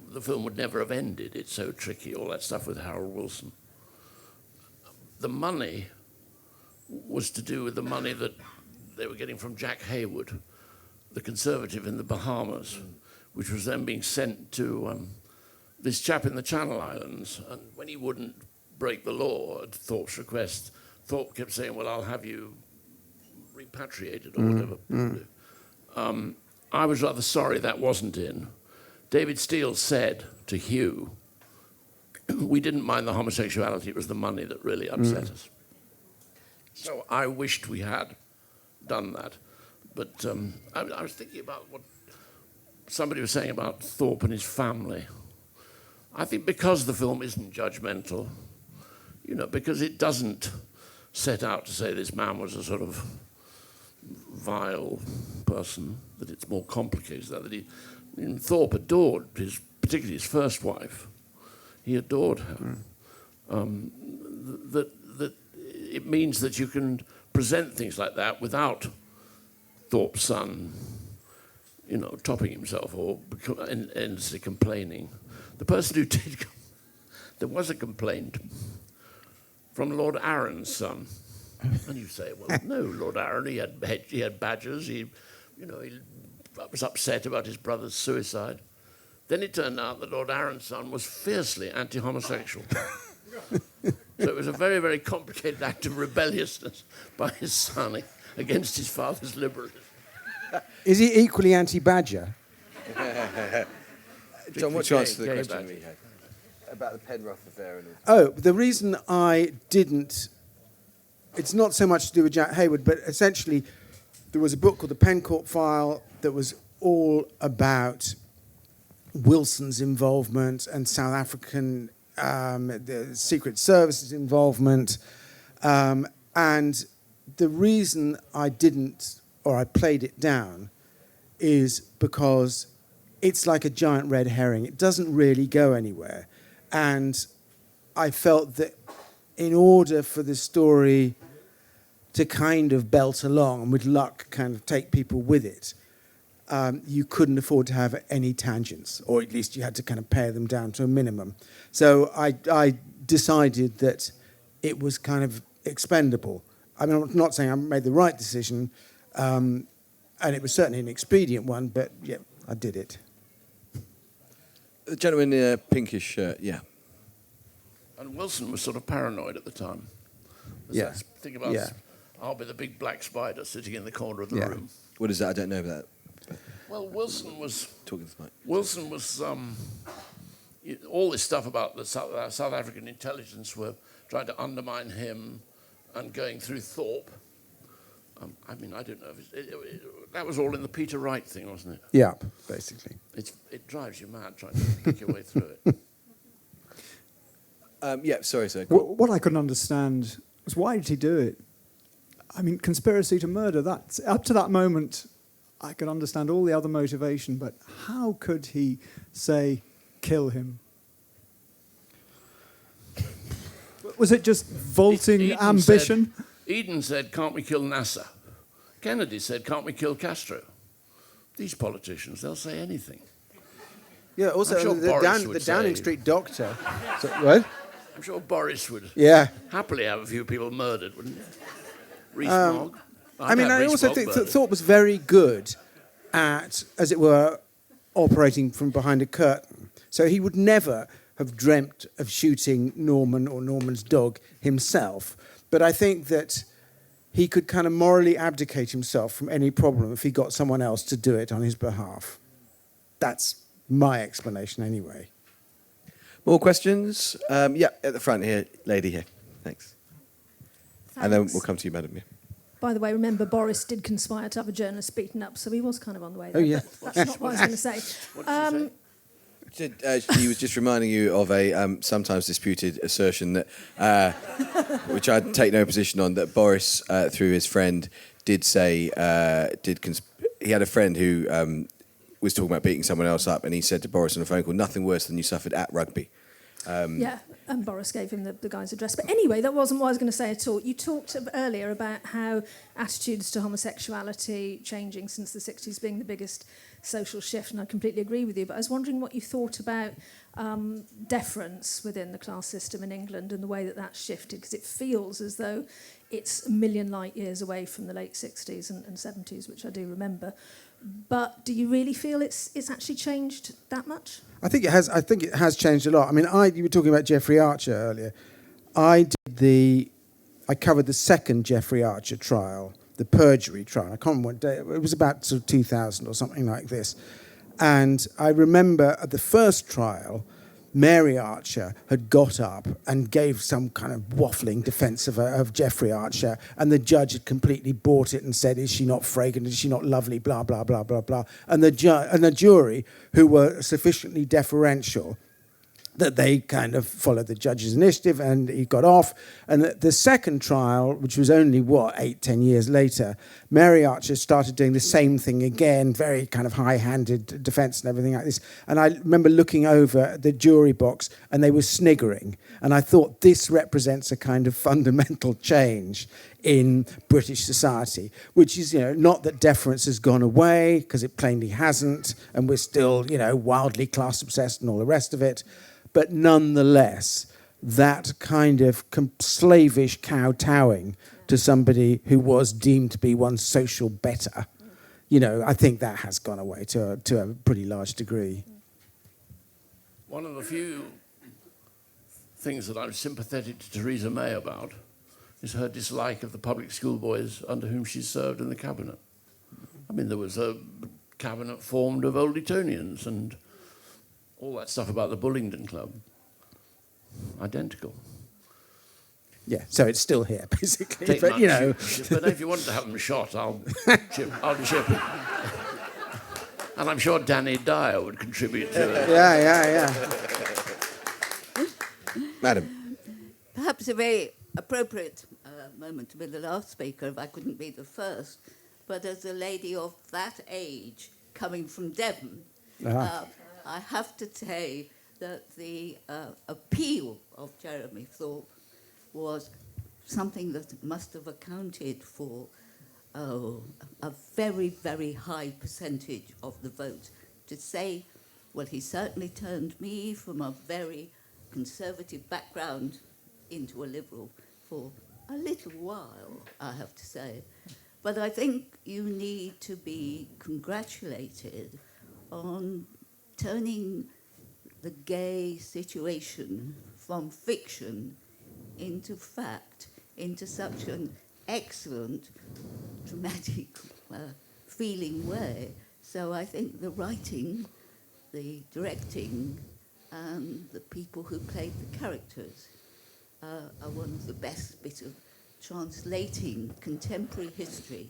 B: the film would never have ended. It's so tricky, all that stuff with Harold Wilson. The money was to do with the money that they were getting from Jack Hayward, the Conservative in the Bahamas, which was then being sent to this chap in the Channel Islands. And when he wouldn't break the law at Thorpe's request, Thorpe kept saying, well, I'll have you repatriated or whatever. I was rather sorry that wasn't in. David Steele said to Hugh, we didn't mind the homosexuality, it was the money that really upset us. So I wished we had done that. But I was thinking about what somebody was saying about Thorpe and his family. I think because the film isn't judgmental, because it doesn't set out to say this man was a sort of vile person, that it's more complicated than that. Thorpe adored particularly his first wife. He adored her. That it means that you can present things like that without Thorpe's son, topping himself or endlessly complaining. The person who did, there was a complaint from Lord Arran's son. And you say, well, no, Lord Arran, he had badgers, he was upset about his brother's suicide. Then it turned out that Lord Arran's son was fiercely anti-homosexual. So it was a very, very complicated act of rebelliousness by his son against his father's liberalism.
D: Is he equally anti-badger?
A: John, what's your answer to the question we had about the Penrith affair? And
D: Oh, the reason I didn't... It's not so much to do with Jack Hayward, but essentially there was a book called The Pencourt File that was all about Wilson's involvement and South African the Secret Service's involvement. And the reason I didn't, or I played it down, is because it's like a giant red herring. It doesn't really go anywhere. And I felt that in order for the story to kind of belt along and with luck kind of take people with it, you couldn't afford to have any tangents, or at least you had to kind of pare them down to a minimum. So I decided that it was kind of expendable. I mean, I'm not saying I made the right decision, and it was certainly an expedient one, but yeah, I did it.
A: The gentleman in a pinkish shirt, yeah.
B: And Wilson was sort of paranoid at the time.
A: Yeah.
B: Think about, I'll be the big black spider sitting in the corner of the room.
A: What is that? I don't know about that.
B: Well, Wilson was
A: talking to the mic.
B: Wilson was all this stuff about the South African intelligence were trying to undermine him and going through Thorpe. I mean, I don't know. That was all in the Peter Wright thing, wasn't it?
D: Yeah, basically.
B: It drives you mad trying to pick your way through it.
A: Yeah, sorry, sir.
I: What I couldn't understand was why did he do it? I mean, conspiracy to murder, that's, up to that moment, I could understand all the other motivation, but how could he say, kill him? Was it just vaulting ambition?
B: Eden said, can't we kill Nasser? Kennedy said, can't we kill Castro? These politicians, they'll say anything.
D: Yeah, also
B: sure
D: the Downing Street doctor. So, what?
B: I'm sure Boris would happily have a few people murdered, wouldn't he? Rees-Mogg.
D: I mean, I also think Thorpe was very good at, as it were, operating from behind a curtain. So he would never have dreamt of shooting Norman or Norman's dog himself. But I think that he could kind of morally abdicate himself from any problem if he got someone else to do it on his behalf. That's my explanation anyway.
A: More questions? Yeah, at the front here, lady here. Thanks. And then we'll come to you, madam. Yeah.
J: By the way, remember, Boris did conspire to have a journalist beaten up, so he was kind of on the way there.
D: Oh, yeah.
J: But that's not what I was going to say.
B: What did you say?
A: He was just reminding you of a sometimes disputed assertion that, which I'd take no position on, that Boris, through his friend, did say, he had a friend who was talking about beating someone else up, and he said to Boris on a phone call, nothing worse than you suffered at rugby.
J: Yeah, and Boris gave him the guy's address. But anyway, that wasn't what I was going to say at all. You talked earlier about how attitudes to homosexuality changing since the 60s being the biggest social shift, and I completely agree with you. But I was wondering what you thought about deference within the class system in England and the way that that's shifted, because it feels as though it's a million light years away from the late 60s and 70s, which I do remember. But do you really feel it's actually changed that much?
D: I think it has. I think it has changed a lot. I mean, you were talking about Jeffrey Archer earlier. I covered the second Jeffrey Archer trial, the perjury trial. I can't remember what day. It was about sort of 2000 or something like this. And I remember at the first trial, Mary Archer had got up and gave some kind of waffling defence of Jeffrey Archer, and the judge had completely bought it and said, "Is she not fragrant? Is she not lovely? Blah blah blah blah blah." And the jury, who were sufficiently deferential, that they kind of followed the judge's initiative, and he got off. And the second trial, which was only, 8-10 years later, Mary Archer started doing the same thing again, very kind of high-handed defence and everything like this. And I remember looking over the jury box, and they were sniggering. And I thought, this represents a kind of fundamental change in British society, which is, not that deference has gone away, because it plainly hasn't, and we're still, wildly class-obsessed and all the rest of it. But nonetheless, that kind of slavish kowtowing to somebody who was deemed to be one's social better, I think that has gone away to a pretty large degree.
B: One of the few things that I'm sympathetic to Theresa May about is her dislike of the public school boys under whom she served in the cabinet. I mean, there was a cabinet formed of old Etonians and all that stuff about the Bullingdon Club. Identical.
D: Yeah, so it's still here, basically.
B: Take
D: But,
B: much, but if you want to have them shot, I'll chip it. And I'm sure Danny Dyer would contribute to it.
D: Yeah.
A: Madam.
K: Perhaps a very appropriate moment to be the last speaker, if I couldn't be the first. But as a lady of that age, coming from Devon, I have to say that the appeal of Jeremy Thorpe was something that must have accounted for a very, very high percentage of the vote. To say, well, he certainly turned me from a very conservative background into a liberal for a little while, I have to say. But I think you need to be congratulated on turning the gay situation from fiction into fact, into such an excellent, dramatic, feeling way. So I think the writing, the directing, and the people who played the characters are one of the best bits of translating contemporary history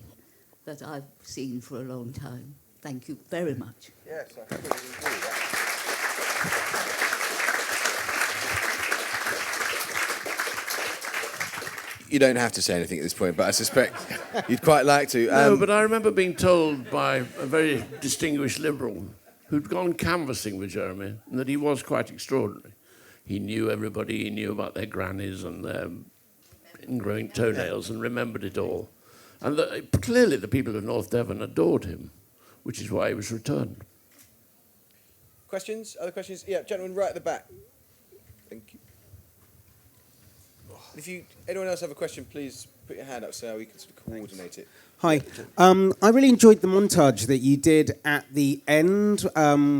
K: that I've seen for a long time. Thank you very much.
A: Yes, I completely agree. You don't have to say anything at this point, but I suspect you'd quite like to.
B: No, but I remember being told by a very distinguished Liberal who'd gone canvassing with Jeremy and that he was quite extraordinary. He knew everybody, he knew about their grannies and their ingrowing toenails and remembered it all. And clearly the people of North Devon adored him, which is why he was returned.
A: Questions? Other questions? Yeah, gentleman right at the back. Thank you. If anyone else have a question, please put your hand up so we can sort of coordinate it.
L: Hi. I really enjoyed the montage that you did at the end,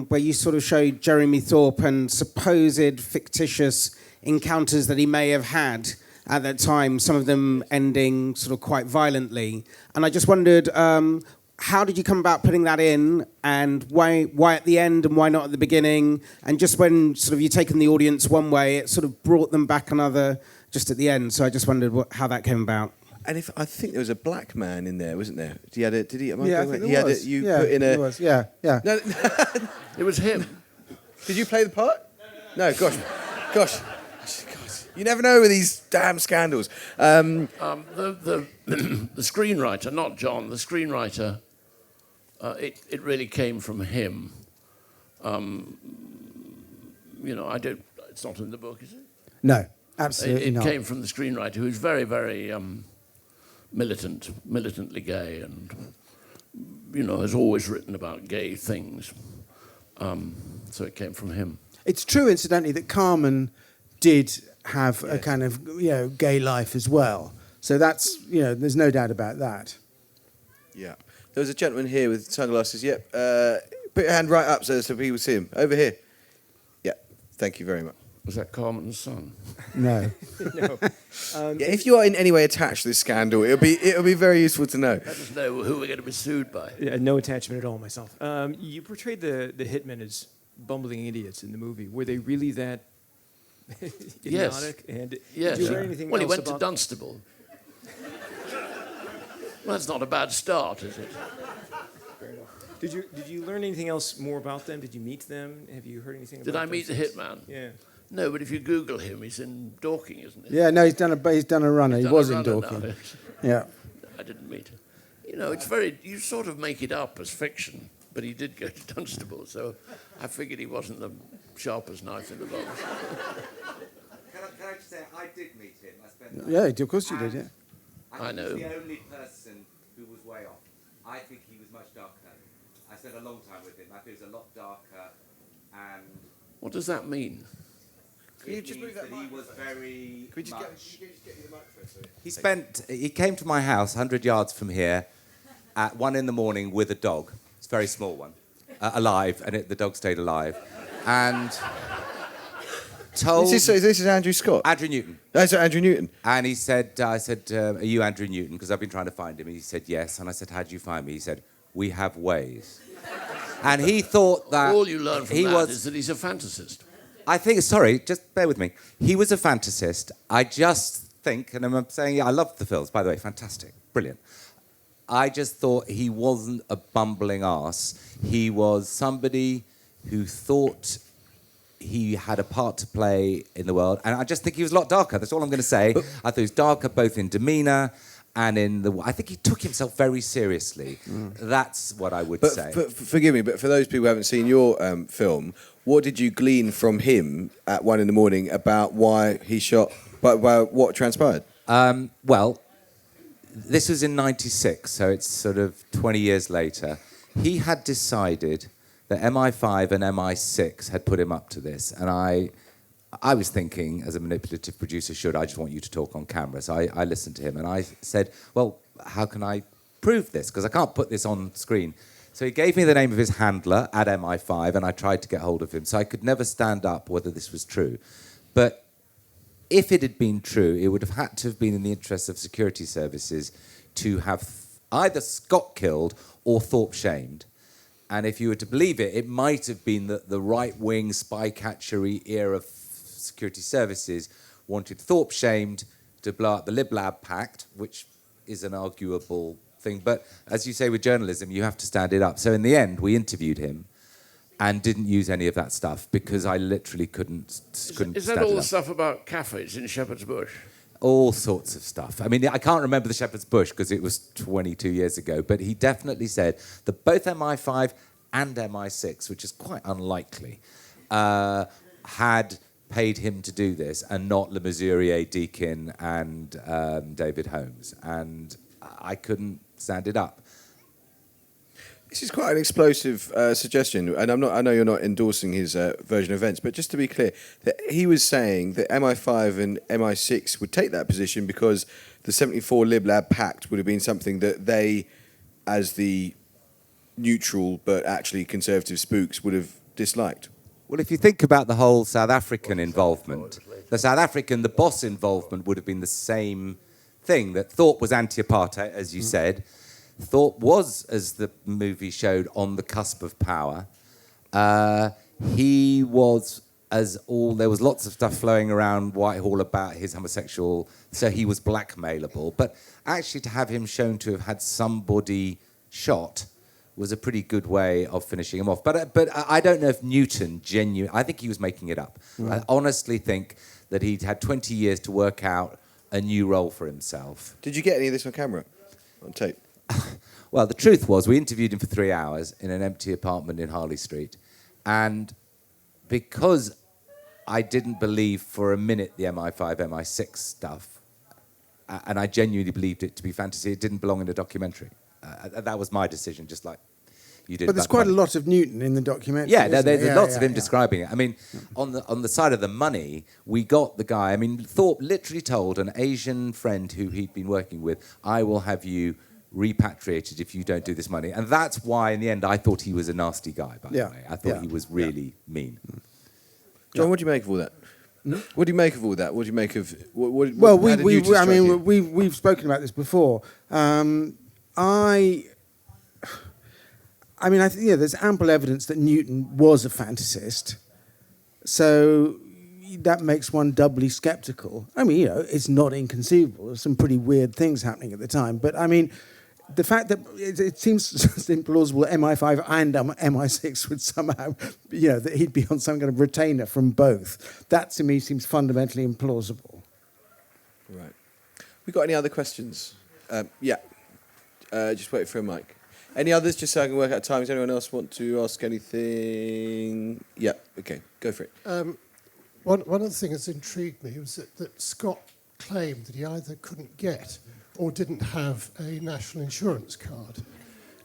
L: where you sort of showed Jeremy Thorpe and supposed fictitious encounters that he may have had at that time, some of them ending sort of quite violently. And I just wondered, how did you come about putting that in, and why at the end and why not at the beginning? And just when sort of you've taken the audience one way, it sort of brought them back another just at the end. So I just wondered how that came about.
A: And if I think there was a black man in there, wasn't there? He had a. Did he? Am I
D: Yeah, I
A: going
D: think
A: right?
D: there
A: He
D: was.
A: had a, you
D: Yeah,
A: put in a.
D: there was. Yeah.
A: No,
B: It was him.
A: did you play the part? No, gosh. You never know with these damn scandals.
B: The screenwriter, not John, the screenwriter, it really came from him. It's not in the book, is it?
D: No, absolutely
B: It
D: not.
B: came from the screenwriter, who's very, very militantly gay, and has always written about gay things. So it came from him.
D: It's true, incidentally, that Carmen did have a kind of gay life as well. So that's there's no doubt about that.
A: Yeah. There was a gentleman here with sunglasses. Yep. Put your hand right up so people see him. Over here. Yeah. Thank you very much.
B: Was that Carmen's son?
D: No.
M: No.
A: If you are in any way attached to this scandal, it'll be very useful to know.
B: Let us know who we're going to be sued by.
M: No attachment at all myself. You portrayed the hitmen as bumbling idiots in the movie. Were they really that idiotic? And
B: yes.
M: Did you learn anything
B: Well, he
M: else
B: went to
M: about
B: Dunstable. Well, that's not a bad start, is it?
M: Did you learn anything else more about them? Did you meet them? Have you heard anything about
B: Did I
M: them
B: meet the
M: since?
B: hitman?
M: Yeah.
B: No, but if you Google him, he's in Dorking, isn't he?
D: Yeah, no, he's done a runner.
B: He's
D: He
B: done
D: was
B: a
D: in
B: runner
D: Dorking.
B: now.
D: Yeah.
B: I didn't meet him. It's you sort of make it up as fiction, but he did go to Dunstable, so I figured he wasn't the sharpest knife in the box.
F: Can I just say, I did meet him. I spent
D: Yeah, of course you did. Yeah.
B: I know.
F: He was the only person who was way off. I think he was much darker. I spent a long time with him. I think he was a lot darker, and
B: What does that mean?
A: Can you just
F: means
A: move that
F: he was very
A: Can we just
F: much.
A: get you the microphone?
F: He came to my house 100 yards from here at 1 a.m. with a dog. It's a very small one, alive, and the dog stayed alive. And told...
A: This is Andrew Scott?
F: Andrew Newton.
A: That's Andrew Newton.
F: And he said, I said, are you Andrew Newton? Because I've been trying to find him. And he said, yes. And I said, how did you find me? He said, we have ways. And he thought that...
B: All you learn from that is that he's a fantasist.
F: I think, sorry, just bear with me. He was a fantasist. I just think, and I'm saying, I love the films, by the way, fantastic, brilliant. I just thought he wasn't a bumbling arse. He was somebody who thought he had a part to play in the world. And I just think he was a lot darker. That's all I'm going to say. I thought he was darker both in demeanour and in the... I think he took himself very seriously. That's what I would say.
A: Forgive me, but for those people who haven't seen your film, what did you glean from him at 1 a.m. about why he shot... about what transpired?
F: Well, this was in 96, so it's sort of 20 years later. He had decided that MI5 and MI6 had put him up to this, and I was thinking, as a manipulative producer should, I just want you to talk on camera. So I listened to him, and I said, well, how can I prove this? Because I can't put this on screen. So he gave me the name of his handler at MI5, and I tried to get hold of him. So I could never stand up whether this was true. But if it had been true, it would have had to have been in the interests of security services to have either Scott killed or Thorpe shamed. And if you were to believe it, it might have been that the right-wing spy-catchery era of security services wanted Thorpe shamed to blow up the Lib Lab Pact, which is an arguable thing. But as you say with journalism, you have to stand it up. So in the end, we interviewed him and didn't use any of that stuff because I literally couldn't
B: Is
F: stand
B: that
F: it
B: all the
F: up.
B: stuff about cafes in Shepherd's Bush?
F: All sorts of stuff. I mean, I can't remember the Shepherd's Bush because it was 22 years ago, but he definitely said that both MI5 and MI6, which is quite unlikely, had paid him to do this and not Le Mesurier, Deakin and David Holmes. And I couldn't stand it up.
A: This is quite an explosive suggestion, and I know you're not endorsing his version of events, but just to be clear, that he was saying that MI5 and MI6 would take that position because the 74 Lib Lab Pact would have been something that they, as the neutral but actually conservative spooks, would have disliked.
F: Well, if you think about the whole South African involvement, the boss involvement would have been the same thing, that Thorpe was anti-apartheid, as you said. Thorpe was, as the movie showed, on the cusp of power. He was, there was lots of stuff flowing around Whitehall about his homosexual, so he was blackmailable. But actually to have him shown to have had somebody shot was a pretty good way of finishing him off. But I don't know if Newton I think he was making it up. I honestly think that he'd had 20 years to work out a new role for himself.
A: Did you get any of this on camera, on tape?
F: Well, the truth was, we interviewed him for 3 hours in an empty apartment in Harley Street. And because I didn't believe for a minute the MI5, MI6 stuff, and I genuinely believed it to be fantasy, it didn't belong in a documentary. That was my decision, just like you did.
D: But there's quite a lot of Newton in the documentary.
F: Yeah, there's lots of him describing it. I mean, on the side of the money, we got the guy. I mean, Thorpe literally told an Asian friend who he'd been working with, "I will have you repatriated if you don't do this money." And that's why, in the end, I thought he was a nasty guy, by the way. I thought he was really mean.
A: John, what do you make of all that? What do you make of all that? What do you make of...
D: Well, we've spoken about this before. I think there's ample evidence that Newton was a fantasist. So that makes one doubly sceptical. I mean, it's not inconceivable. There's some pretty weird things happening at the time. But, I mean, the fact that it seems implausible that MI5 and MI6 would somehow, that he'd be on some kind of retainer from both, that to me seems fundamentally implausible.
A: Right. We got any other questions? Yeah. Just wait for a mic. Any others, just so I can work out time? Does anyone else want to ask anything? Yeah, okay, go for it.
N: One of the things that intrigued me was that Scott claimed that he either couldn't get or didn't have a national insurance card.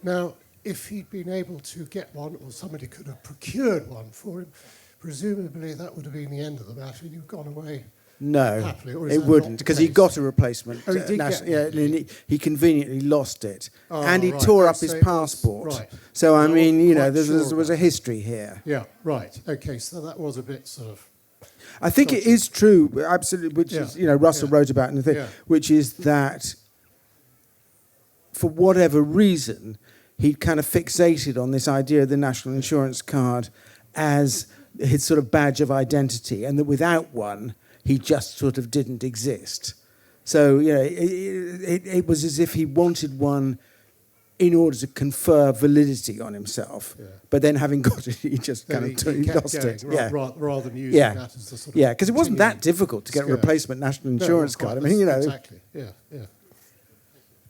N: Now, if he'd been able to get one, or somebody could have procured one for him, presumably that would have been the end of the matter and you've gone away.
D: No,
N: happily,
D: it wouldn't, because he got a replacement.
N: Oh, he did
D: he conveniently lost it, and he tore up his passport.
N: Right.
D: So I mean, there was a history here.
N: Yeah, right. Okay, so that was a bit sort of.
D: I think it is true, absolutely, which is Russell wrote about in the thing, which is that for whatever reason he'd kind of fixated on this idea of the national insurance card as his sort of badge of identity, and that without one, he just sort of didn't exist. So, it was as if he wanted one in order to confer validity on himself. Yeah. But then having got it, he just kind of lost it.
N: Rather than using that as the sort of...
D: Yeah, because it wasn't that difficult to get a replacement national insurance card. I mean,
N: Exactly, yeah.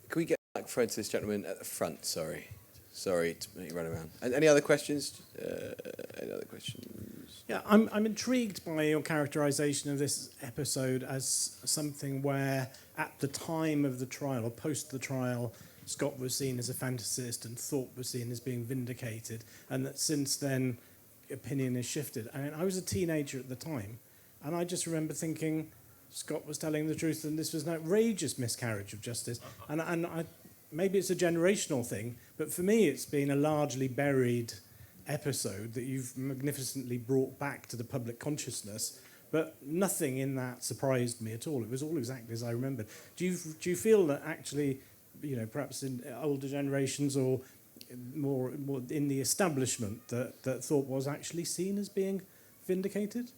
A: Can we get a microphone to this gentleman at the front? Sorry to make you run around. And any other questions? Any other questions?
O: Yeah, I'm intrigued by your characterisation of this episode as something where, at the time of the trial or post the trial, Scott was seen as a fantasist and Thorpe was seen as being vindicated, and that since then, opinion has shifted. I mean, I was a teenager at the time, and I just remember thinking Scott was telling the truth, and this was an outrageous miscarriage of justice. And maybe it's a generational thing, but for me, it's been a largely buried episode that you've magnificently brought back to the public consciousness, but nothing in that surprised me at all. It was all exactly as I remembered. Do you feel that actually, perhaps in older generations or more in the establishment, that Thorpe was actually seen as being vindicated?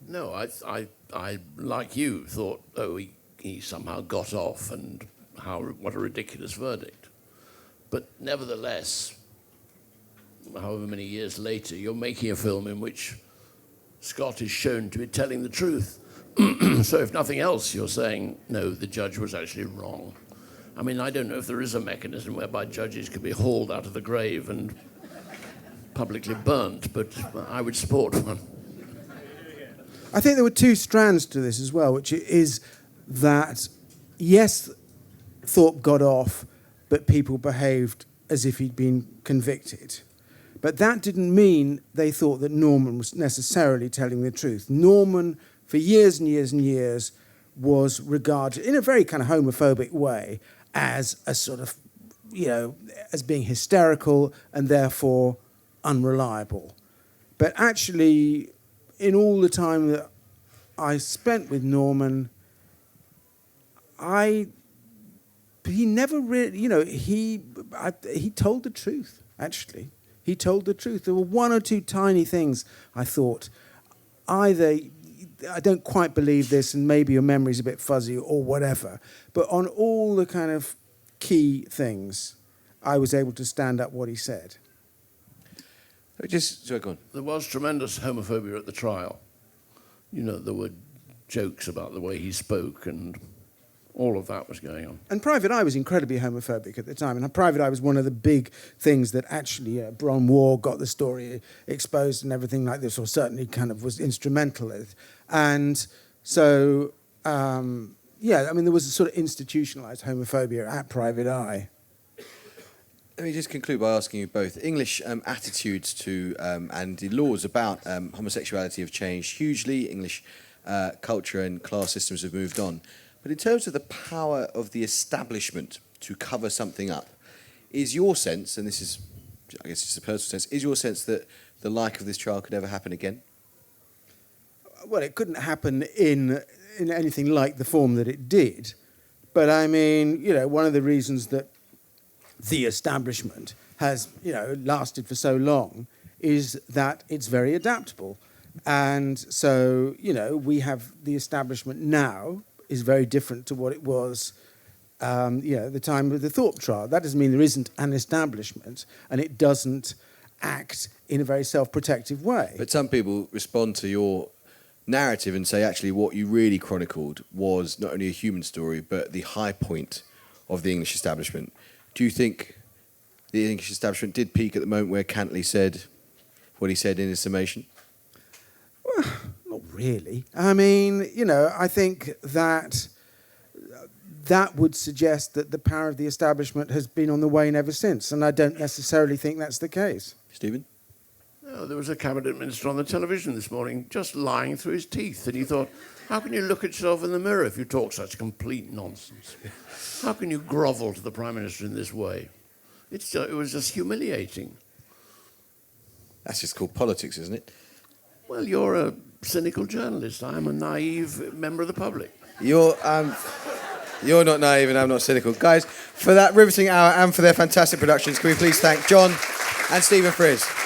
B: No, I like you, thought, he somehow got off, and what a ridiculous verdict. But nevertheless, however many years later, you're making a film in which Scott is shown to be telling the truth. So if nothing else, you're saying, no, the judge was actually wrong. I mean, I don't know if there is a mechanism whereby judges could be hauled out of the grave and publicly burnt, but I would support one.
D: I think there were two strands to this as well, which is that, yes, Thorpe got off, but people behaved as if he'd been convicted. But that didn't mean they thought that Norman was necessarily telling the truth. Norman, for years and years and years, was regarded, in a very kind of homophobic way, as a sort of, as being hysterical and therefore unreliable. But actually, in all the time that I spent with Norman, I he never really, he told the truth, actually. He told the truth. There were one or two tiny things I thought, either I don't quite believe this and maybe your memory's a bit fuzzy or whatever, but on all the kind of key things, I was able to stand up what he said.
A: Go on.
B: There was tremendous homophobia at the trial. There were jokes about the way he spoke and all of that was going on.
D: And Private Eye was incredibly homophobic at the time. And Private Eye was one of the big things that actually Bron War got the story exposed and everything like this, or certainly kind of was instrumental in it. And so, there was a sort of institutionalized homophobia at Private Eye.
A: Let me just conclude by asking you both. English attitudes to and the laws about homosexuality have changed hugely. English culture and class systems have moved on. But in terms of the power of the establishment to cover something up, is your sense, and this is, I guess it's a personal sense, is your sense that the like of this trial could ever happen again?
D: Well, it couldn't happen in anything like the form that it did. But I mean, one of the reasons that the establishment has, lasted for so long is that it's very adaptable. And so, we have the establishment now is very different to what it was, at the time of the Thorpe trial. That doesn't mean there isn't an establishment, and it doesn't act in a very self-protective way.
A: But some people respond to your narrative and say, actually, what you really chronicled was not only a human story, but the high point of the English establishment. Do you think the English establishment did peak at the moment where Cantley said what he said in his summation?
D: Well, not really. I mean, I think that would suggest that the power of the establishment has been on the wane ever since, and I don't necessarily think that's the case.
A: Stephen?
B: No, there was a cabinet minister on the television this morning just lying through his teeth, and he thought, how can you look at yourself in the mirror if you talk such complete nonsense? How can you grovel to the Prime Minister in this way? It was just humiliating.
A: That's just called politics, isn't it?
B: Well, you're a cynical journalist. I'm a naive member of the public.
A: You're not naive and I'm not cynical. Guys, for that riveting hour and for their fantastic productions, can we please thank John and Stephen Frears.